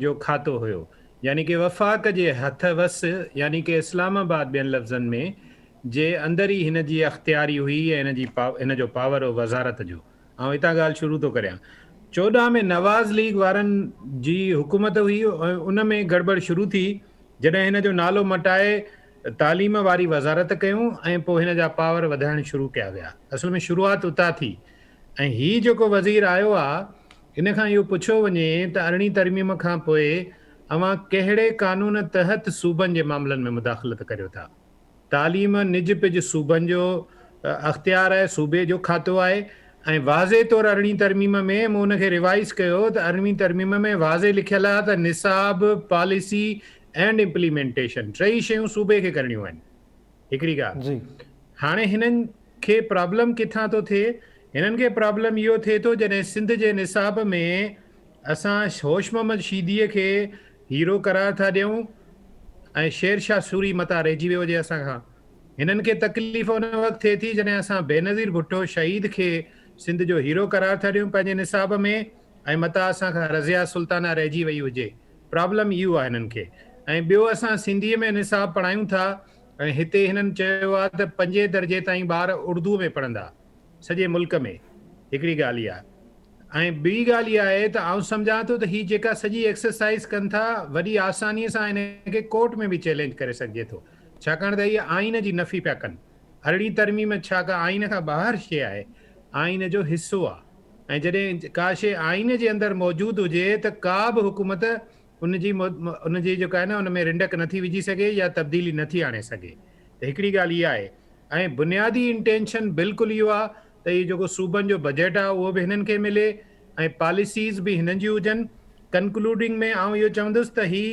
जो खातो हुयो, यानी कि वफ़ाक़ जे हथ वस, यानी कि इस्लामाबाद ॿियनि लफ़्ज़नि में जे अंदरि ई हिन जी अख़्तियारी हुई ऐं हिन जो पावर हो वज़ारत जो। ऐं हितां ॻाल्हि शुरू थो करियां। 14 में नवाज़ लीग वारनि जी हुकूमत हुई, उन में गड़बड़ शुरू थी जॾहिं हिन जो नालो मटाए तालीम वारी वज़ारत कयूं ऐं पोइ हिन जा पावर वधाइण शुरू कया विया। असल में शुरूआति उतां थी। ऐं हीउ जेको वज़ीर आयो आहे, हिन खां इहो पुछो वञे त 18 तरमीम खां पोइ अवां कहिड़े कानून तहत सूबनि जे मामलनि में मुदाख़लत करियो था? तालीम निज पिज सूबनि जो अख़्तियार आहे, सूबे जो खातो आहे। ऐं वाज़े तौरु 18 तरमीम में मूं हुनखे रिवाइज़ कयो त 18 तरमीम में वाज़े लिखियलु आहे त निसाब, पॉलिसी एंड इम्प्लीमेंटेशन 3 शयूं सूबे खे करणियूं आहिनि। हिकिड़ी ॻाल्हि जी, हाणे हिननि खे प्रॉब्लम किथां थो थिए? हिननि खे प्रॉब्लम इहो थिए थो जॾहिं सिंध जे निसाब में असां होश मोहम्मद शीदीअ खे हीरो करार था ॾियूं ऐं शेर शाह सूरी मथां रहिजी वियो हुजे असांखां। हिननि खे तकलीफ़ उन वक़्तु थिए थी जॾहिं असां बेनज़ीर भुट्टो शहीद खे सिंध जो हीरो करार था ॾियूं पंहिंजे निसाब में, ऐं मथां असांखां रज़िया सुल्ताना रहिजी वई हुजे। प्रॉब्लम इहो आहे हिननि खे। ऐं ॿियो, असां सिंधीअ में निसाब पढ़ायूं था ऐं हिते हिननि चयो आहे त 5 दर्जे ताईं ॿार उर्दू में पढ़ंदा सॼे मुल्क में। हिकिड़ी ॻाल्हि इहा। ऐं ॿी ॻाल्हि इहा आहे त आउं सम्झां थो त हीअ जेका सॼी एक्सरसाइज़ कनि था, वॾी आसानीअ सां हिन खे कोर्ट में बि चैलेंज करे सघिजे थो, छाकाणि त इहा आइन जी नफ़ी पिया कनि। 18 तरमीम छा का आइन खां ॿाहिरि शइ आहे? आइन जो हिसो आहे। ऐं जॾहिं का शइ आइन जे अंदरि मौजूदु हुजे त का बि हुकूमत उनजी जेका आहे न उन में रिंडक नथी विझी सघे या तब्दीली नथी आणे सघे। त हिकिड़ी ॻाल्हि इहा आहे। ऐं बुनियादी इंटेंशन बिल्कुलु इहो आहे त इहो जेको सूबनि जो बजट आहे उहो बि हिननि खे मिले ऐं पॉलिसीज़ बि हिननि जूं हुजनि। कंक्लूडिंग में आउं इहो चवंदुसि त ही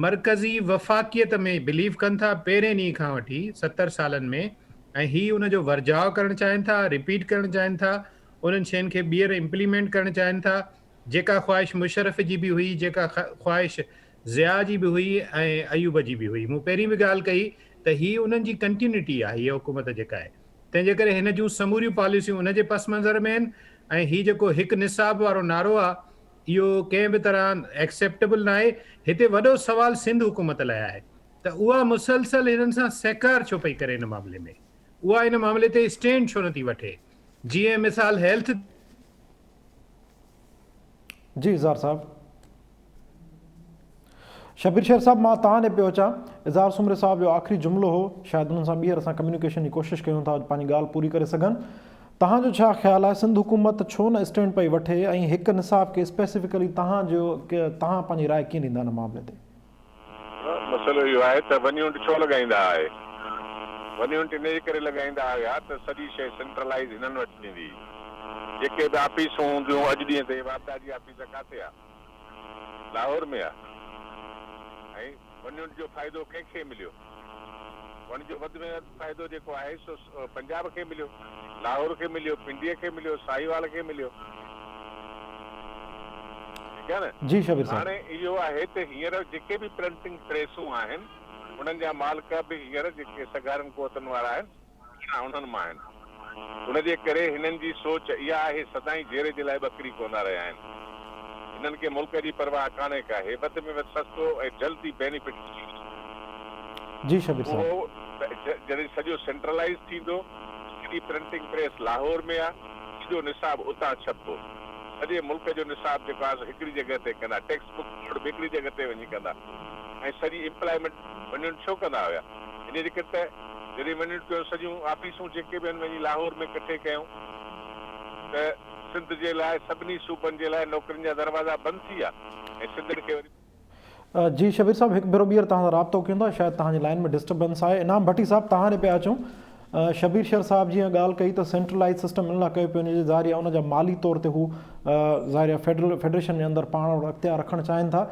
मरकज़ी वफ़ाक़ियत में बिलीव कनि था पहिरें ॾींहं खां वठी 70 सालनि में, ऐं ही उनजो वर्जाव करणु चाहिनि था, रिपीट करणु चाहिनि था, उन्हनि शयुनि खे ॿीहर इम्प्लीमेंट करणु चाहिनि था। जेका ख़्वाहिश मुशर्रफ जी बि हुई, जेका ख़्वाहिश ज़िया जी बि हुई ऐं अयूब जी बि हुई। मूं पहिरीं बि ॻाल्हि कई त ही उन्हनि जी कंटिन्यूटी आहे हीअ हुकूमत जेका आहे। तंहिंजे करे हिन जूं समूरियूं पॉलिसियूं उनजे पस मंज़र में आहिनि ऐं ही जेको हिकु निसाब वारो नारो आहे इहो कंहिं बि तरह एक्सेप्टेबल न आहे। हिते वॾो सवाल सिंध हुकूमत लाइ आहे त उहा मुसलसल हिननि सां सहकार छो पई करे इन मामले में, उहा इन मामले ते स्टैंड छो नथी वठे। जीअं मिसाल हेल्थ। जी इज़हार साहब। शबीर शेर साहब मां तव्हां ॾे पियो अचां। इज़हार सुमरे साहब जो आख़िरी जुमिलो हो, शायदि उन्हनि सां ॿीहर असां कम्युनिकेशन जी कोशिशि कयूं था पंहिंजी ॻाल्हि पूरी करे सघनि। तव्हांजो छा ख़्यालु आहे, सिंध हुकूमत छो न स्टैंड पई वठे ऐं हिकु निसाब खे स्पेसिफिकली तव्हां पंहिंजी राय कीअं ॾींदा हिन मामले ते? मसइलो इहो आहे त वञी ऊंट छो लॻाईंदा आहे, वञी ऊंट इन जे करे लॻाईंदा हुया त सॼी शइ सेंट्रलाइज़ हिननि वटि थींदी। जेके बि ऑफिसूं हूंदियूं अॼु ॾींहं ते वापदा जी ऑफिस किथे आहे? लाहौर में आहे। ऐं वञी ऊंट जो फ़ाइदो कंहिंखे मिलियो? वण जो वधि में वधि फ़ाइदो जेको आहे सो पंजाब खे मिलियो, लाहौर खे मिलियो, पिंडीअ खे मिलियो, साहिवाल खे मिलियो। ठीकु आहे न? जी शबीर साहब। हाणे इहो आहे त हींअर जेके बि प्रिंटिंग प्रेसूं आहिनि उन्हनि जा मालिक बि हींअर जेके सगारनि कोतनि वारा आहिनि उन्हनि मां आहिनि। उनजे करे हिननि जी सोच इहा आहे सदाई जेरे जे लाइ ॿकरी कोन रहिया आहिनि। हिननि खे मुल्क जी परवाह कान्हे का, हे वधि में वधि सस्तो ऐं जल्दी बेनिफिट। जी शबीर साहब। उहो जॾहिं सॼो सेंट्रलाइज़ थींदो, सॼी प्रिंटिंग प्रेस लाहौर में आहे, सॼो निसाब उतां छपबो। सॼे मुल्क जो निसाब जेको आहे हिकिड़ी जॻह ते कंदा, टेक्स्ट बुक बि हिकिड़ी जॻह ते वञी कंदा, ऐं सॼी इम्प्लॉयमेंट वञनि छो कंदा हुया? इन जे करे त जॾहिं वञनि कयो सॼियूं ऑफिसूं जेके बि आहिनि वञी लाहौर में इकठे कयूं त सिंध जे लाइ सभिनी सूबनि जे लाइ नौकरियुनि जा दरवाज़ा बंदि थी विया ऐं सिंध खे वरी। जी शबीर साहब, हिकु भेरो ॿीहर तव्हां सां राब्तो कयूं था, शायदि तव्हांजी लाइन में डिस्टर्बेंस आहे। इनाम भट्टी साहब तव्हां ॾे पिया अचूं। शबीर शेर साहब जीअं ॻाल्हि कई त सेंट्रलाइज़ सिस्टम इन लाइ कयो पियो वञे ज़ाहिर आहे उनजा माली तौर ते हू ज़ाहिर आहे फेडरेशन जे अंदरि पाण वटि अख़्तियार रखणु चाहिनि था।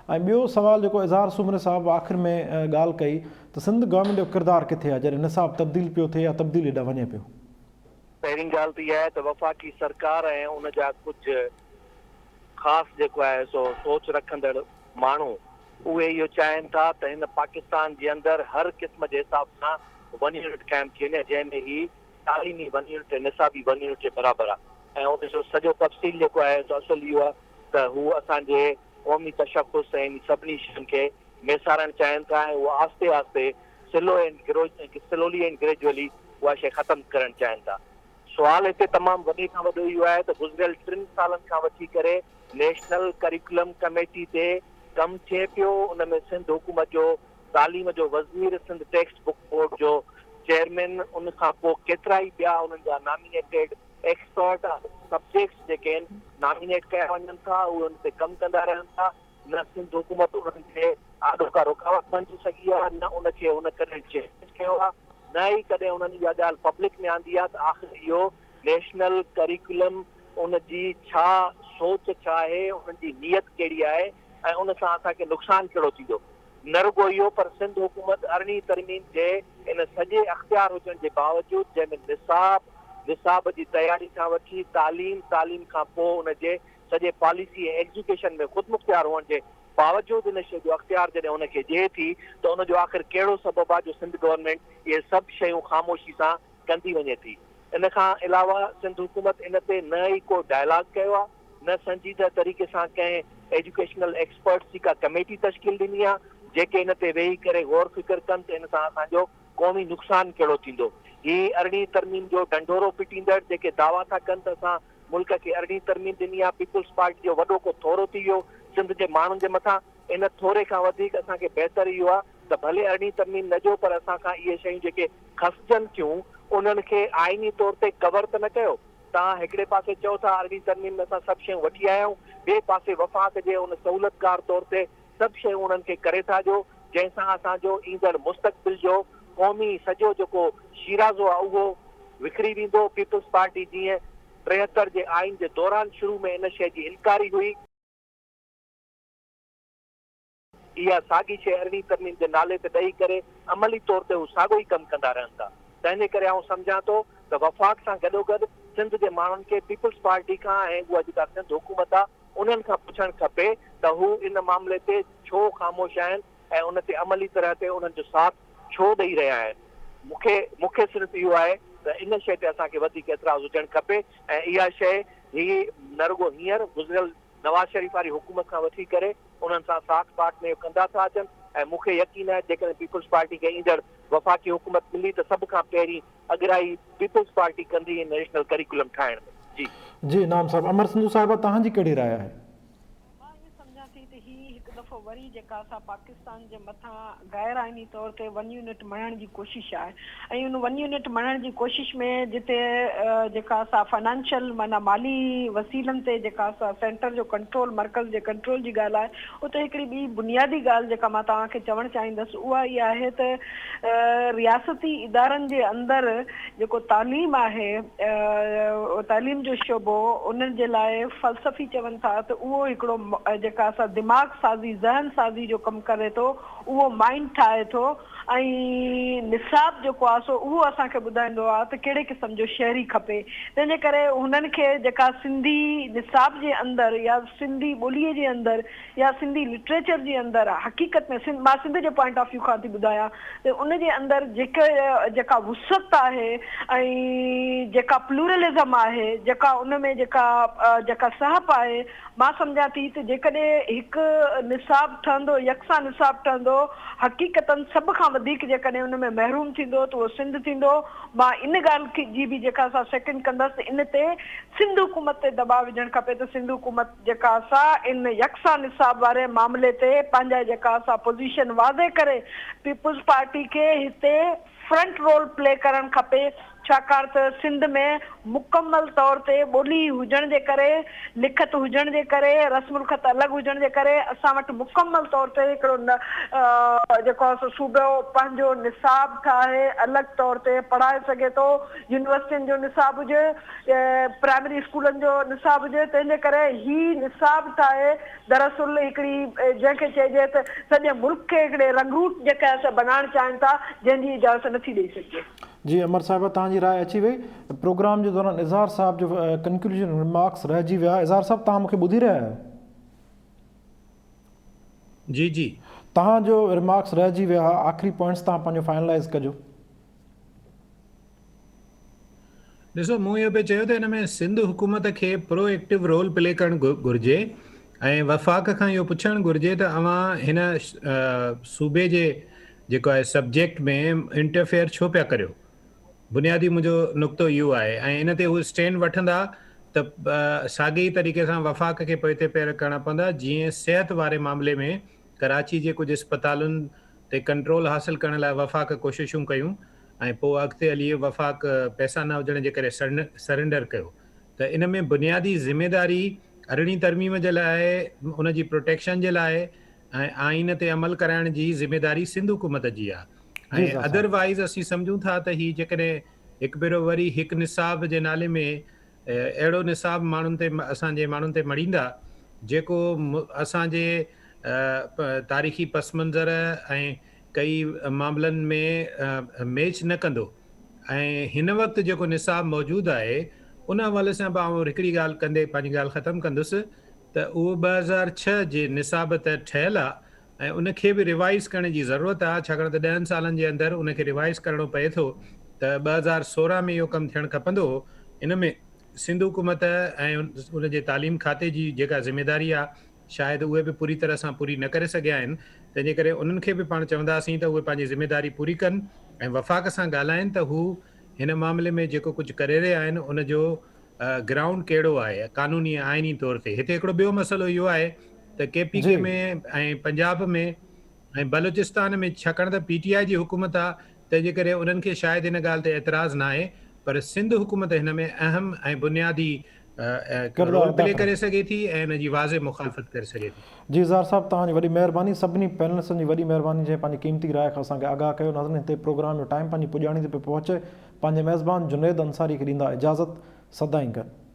ऐं ॿियो सुवाल जेको इज़हार सुमरे साहब आख़िर में ॻाल्हि कई त सिंध गवर्नमेंट जो किरदारु किथे आहे जॾहिं निसाब तब्दील पियो थिए या तब्दीली ॾांहुं वञे पियो? पहिरीं ॻाल्हि त इहा आहे त वफ़ाक़ी सरकार ऐं उन जा कुझु ख़ासि जेको आहे सो सोच रखंदड़ माण्हू उहे इहो चाहिनि था त हिन पाकिस्तान जे अंदरि हर क़िस्म जे हिसाब सां वन यूनिट क़ाइमु थी वञे, जंहिंमें ही तालीमी वन यूनिट निसाबी वन यूनिट जे बराबरि आहे। ऐं उन जो सॼो तफ़सील जेको आहे सो असुल इहो आहे त हू असांजे क़ौमी तशख़ुस ऐं सभिनी शयुनि खे मेसारणु चाहिनि था ऐं उहा आस्ते आस्ते स्लोली एंड ग्रेजुअली उहा शइ ख़तमु करणु चाहिनि था। सुवाल हिते तमामु वॾे खां वॾो इहो आहे त गुज़िरियल 3 सालनि खां वठी करे नेशनल करिकुलम कमेटी ते कमु थिए पियो। उन में सिंध हुकूमत जो तालीम जो वज़ीर, सिंध टेक्स्ट बुक बोर्ड जो चेयरमैन, उन खां पोइ केतिरा ई ॿिया उन्हनि जा नॉमिनेटेड एक्सपर्ट सब्जेक्ट्स जेके आहिनि नॉमिनेट कया वञनि था, उहे उन ते कमु कंदा रहनि था। न सिंध हुकूमत उन्हनि खे आॾो का रुकावट बणिजी सघी आहे, न उनखे उन करे चैलेंज कयो आहे, न ई कॾहिं उन्हनि इहा ॻाल्हि पब्लिक में आंदी आहे त आख़िर इहो नेशनल करिकुलम उन जी छा सोच छा आहे, उन्हनि जी नियत कहिड़ी आहे ऐं उन सां असांखे नुक़सानु कहिड़ो थींदो। न रुगो इहो पर सिंध हुकूमत 18वीं तरमीम जे इन सॼे अख़्तियार हुजण जे बावजूदि जंहिंमें निसाब जी तयारी खां वठी तालीम खां पोइ उनजे सॼे पॉलिसी ऐं एग्जीक्यूशन में ख़ुदि मुख़्तियार हुअण जे बावजूदि इन शइ जो अख़्तियार जॾहिं उनखे ॾिए थी त उनजो आख़िर कहिड़ो सबबु आहे जो सिंध गवर्नमेंट इहे सभु शयूं ख़ामोशी सां कंदी वञे थी। इन खां अलावा सिंध हुकूमत इन ते न ई को डायलॉग कयो आहे, न संजीदा तरीक़े सां कंहिं एजुकेशनल एक्सपर्ट्स जी का कमेटी तश्कील ॾिनी आहे जेके इन ते वेही करे गौर फिकर कनि त इन सां असांजो क़ौमी नुक़सानु कहिड़ो थींदो। ही 18वीं तरमीम जो ढंढोरो पिटींदड़ जेके दावा था कनि त असां मुल्क खे 18वीं तरमीम ॾिनी आहे, पीपुल्स पार्टी जो वॾो को थोरो थी वियो सिंध जे माण्हुनि जे मथां। इन थोरे खां वधीक असांखे बहितर इहो आहे त भले 18वीं तरमीम न ॾियो पर असां खां इहे शयूं जेके खसजनि थियूं उन्हनि खे आइनी तौर ते कवर त न कयो। तव्हां हिकिड़े पासे चओ था 18वीं तरमीम में असां सभु शयूं वठी आया आहियूं, ॿिए पासे वफ़ाक़ जे उन सहूलियतकार तौर ते सभु शयूं उन्हनि खे करे था ॾियो जंहिंसां असांजो ईंदड़ मुस्तक़बिल जो क़ौमी सॼो जेको शीराज़ो आहे उहो विकिरी वेंदो। पीपुल्स पार्टी जीअं 73 जे आइन जे दौरान शुरू में इन शइ जी इनकारी हुई, इहा साॻी शइ 18वीं तरमीम जे नाले ते ॾेई करे अमली तौर ते हू साॻियो ई कमु कंदा रहनि था। तंहिंजे करे आउं सम्झां थो त वफ़ाक़ सां गॾोगॾु सिंध जे माण्हुनि खे पीपुल्स पार्टी खां ऐं उहा जेका सिंध हुकूमत आहे उन्हनि खां पुछणु खपे त हू इन मामले ते छो ख़ामोश आहिनि ऐं उन ते अमली तरह ते उन्हनि जो साथ छो ॾेई रहिया आहिनि। मूंखे सिर्फ़ु इहो आहे त इन शइ ते असांखे वधीक एतिराज़ हुजणु खपे ऐं इहा शइ ही न रुगो हींअर गुज़िरियल नवाज़ शरीफ़ वारी हुकूमत खां वठी करे उन्हनि सां साथ पाट में कंदा था अचनि ऐं मूंखे यकीन आहे जेकॾहिं पीपुल्स पार्टी खे ईंदड़ वफ़ाक़ी हुकूमत मिली त सभ खां पहिरीं अॻिराई पीपुल्स पार्टी कंदी नेशनल करिकुलम ठाहिण में। जी जी नाम साहब, अमर सिंधु साहिबा तव्हांजी कहिड़ी राय आहे? मां इहो सम्झां थी त ही हिकु दफ़ो वरी जेका असां पाकिस्तान जे मथां गैर आइनी तौर ते 1 यूनिट मणण जी कोशिशि आहे ऐं उन 1 यूनिट मणण जी कोशिशि में जिते जेका असां फाइनेंशियल माना माली वसीलनि ते जेका असां सेंटर जो कंट्रोल मर्कज़ जे कंट्रोल जी ॻाल्हि आहे, उते हिकिड़ी ॿी बुनियादी ॻाल्हि जेका मां तव्हांखे चवणु चाहींदसि उहा इहा आहे त रियासती इदारनि जे अंदरि जेको तालीम आहे तालीम जो शोबो उन्हनि जे लाइ फ़लसफ़ी चवनि था त उहो हिकिड़ो जेका असां दिमाग़ साज़ी ज़हन साज़ी जो कमु करे थो, उहो माइंड ठाहे थो ऐं निसाब जेको आहे सो उहो असांखे ॿुधाईंदो आहे त कहिड़े क़िस्म जो शहरी खपे। तंहिंजे करे हुननि खे जेका सिंधी निसाब जे अंदरि या सिंधी ॿोलीअ जे अंदरि या सिंधी लिटरेचर जे अंदरि हक़ीक़त में मां सिंध जे पॉइंट ऑफ व्यू खां थी ॿुधायां त उन जे अंदरि जेका वुसत आहे ऐं जेका प्लूरलिज़म आहे जेका उन में जेका सहप आहे, मां सम्झां थी त जेकॾहिं हिकु निसाब ठहंदो यकसा निसाब ठहंदो हक़ीक़तनि सभ खां वधीक जेकॾहिं उन में महरूम थींदो त उहो सिंध थींदो। मां इन ॻाल्हि जी बि जेका असां सेकेंड कंदसि इन ते सिंध हुकूमत ते दबाव विझणु खपे त सिंध हुकूमत जेका असां इन यकसा निसाब वारे मामले ते पंहिंजा जेका असां पोज़ीशन वाज़े करे पीपुल्स पार्टी खे हिते फ्रंट रोल प्ले करणु खपे, छाकाणि त सिंध में मुकमल तौर ते ॿोली हुजण जे करे लिखत हुजण जे करे रस्मुल ख़त अलॻि हुजण जे करे असां वटि मुकमल तौर ते हिकिड़ो जेको आहे सूबो पंहिंजो निसाब ठाहे अलॻि तौर ते पढ़ाए सघे थो। यूनिवर्सिटियुनि जो निसाब हुजे, प्राइमरी स्कूलनि जो निसाब हुजे, तंहिंजे करे ही निसाब ठाहे दरअसल हिकिड़ी जंहिंखे चइजे त सॼे मुल्क खे हिकिड़े रंगरूट जेका असां बनाइणु चाहिनि था जंहिंजी इजाज़त नथी ॾेई सघे। जी अमर साहिबा, तव्हांजी राय अची वई। प्रोग्राम जे दौरान इज़हार साहब जो कंक्लूजन रिमार्क्स रहिजी विया। इज़हार साहब, तव्हां मूंखे ॿुधी रहिया आहियो? जी जी, तव्हांजो रिमार्क्स रहिजी विया, आख़िरी पॉइंट्स तव्हां पंहिंजो फाइनलाइज़ कजो। ॾिसो, मूं इहो पियो चयो त हिन में सिंध हुकूमत खे प्रोएक्टिव रोल प्ले करणु घुरिजे ऐं वफ़ाक़ खां इहो पुछणु घुरिजे त अवां हिन सूबे जे जेको आहे सब्जेक्ट में इंटरफेयर छो पिया करियो। बुनियादी मुंहिंजो नुक़्तो इहो आहे ऐं इन ते उहे स्टैंड वठंदा त साॻी तरीक़े सां वफ़ाक़ खे पोइ पैर करणा पवंदा। जीअं सिहत वारे मामले में कराची जे कुझु अस्पतालुनि ते कंट्रोल हासिल करण लाइ वफ़ाक़ कोशिशूं कयूं ऐं पोइ अॻिते हली वफ़ाक़ पैसा न हुजण जे करे सरेंडर कयो। त इन में बुनियादी ज़िमेदारी 18वीं तरमीम जे लाइ उन जी प्रोटेक्शन जे लाइ ऐं आइन ते अमल कराइण जी ज़िमेदारी सिंध हुकूमत जी आहे। ऐं अदरवाइज़ असीं सम्झूं था त ही जेकॾहिं हिकु भेरो वरी हिकु निसाब जे नाले में अहिड़ो निसाब माण्हुनि ते असांजे माण्हुनि ते मड़ींदा जेको असांजे तारीख़ी पस मंज़र ऐं कई मामलनि में मैच न कंदो। ऐं हिन वक़्तु जेको निसाब मौजूदु आहे उन हवाले सां बि आउं हिकिड़ी ॻाल्हि कंदे पंहिंजी ॻाल्हि ख़तमु कंदुसि त उहो 2006 जे निसाब ते ठहियलु आहे ऐं उनखे बि रिवाइज़ करण जी ज़रूरत आहे, छाकाणि त 10 सालनि जे अंदरि उनखे रिवाइज़ करिणो पए थो। त 2016 में इहो कमु थियणु खपंदो। इन में सिंध हुकूमत ऐं उनजे तालीम खाते जी जेका ज़िमेदारी आहे शायदि उहे बि पूरी तरह सां पूरी न करे सघिया आहिनि। तंहिंजे करे उन्हनि खे बि पाण चवंदासीं त उहे पंहिंजी ज़िमेदारी पूरी कनि ऐं वफ़ाक़ सां ॻाल्हाइनि त हू हिन मामले में जेको कुझु करे रहिया आहिनि उनजो ग्राउंड कहिड़ो आहे कानूनी आइनी तौर ते। हिते हिकिड़ो ॿियो मसइलो इहो आहे त KPK में ऐं पंजाब में ऐं बलूचिस्तान में छाकाणि त PTI जी हुकूमत आहे, तंहिंजे करे उन्हनि खे शायदि हिन ॻाल्हि ते एतिराज़ न आहे, पर सिंध हुकूमत हिन में अहम ऐं बुनियादी रोल प्ले करे सघे थी ऐं हिन जी वाज़े मुखालफ़त करे सघे थी। जी इज़हार साहब, तव्हांजी वॾी महिरबानी। सभिनी पैनलिस्टनि जी वॾी महिरबानी जंहिं पंहिंजी क़ीमती राय खां असांखे आगाह कयो। नाज़रीन, हिते प्रोग्राम जो टाइम पंहिंजी पुॼाणी ते पियो पहुचे। पंहिंजे मेज़बान जुनैद अंसारी खे ॾींदा इजाज़त। सदाईं गॾु।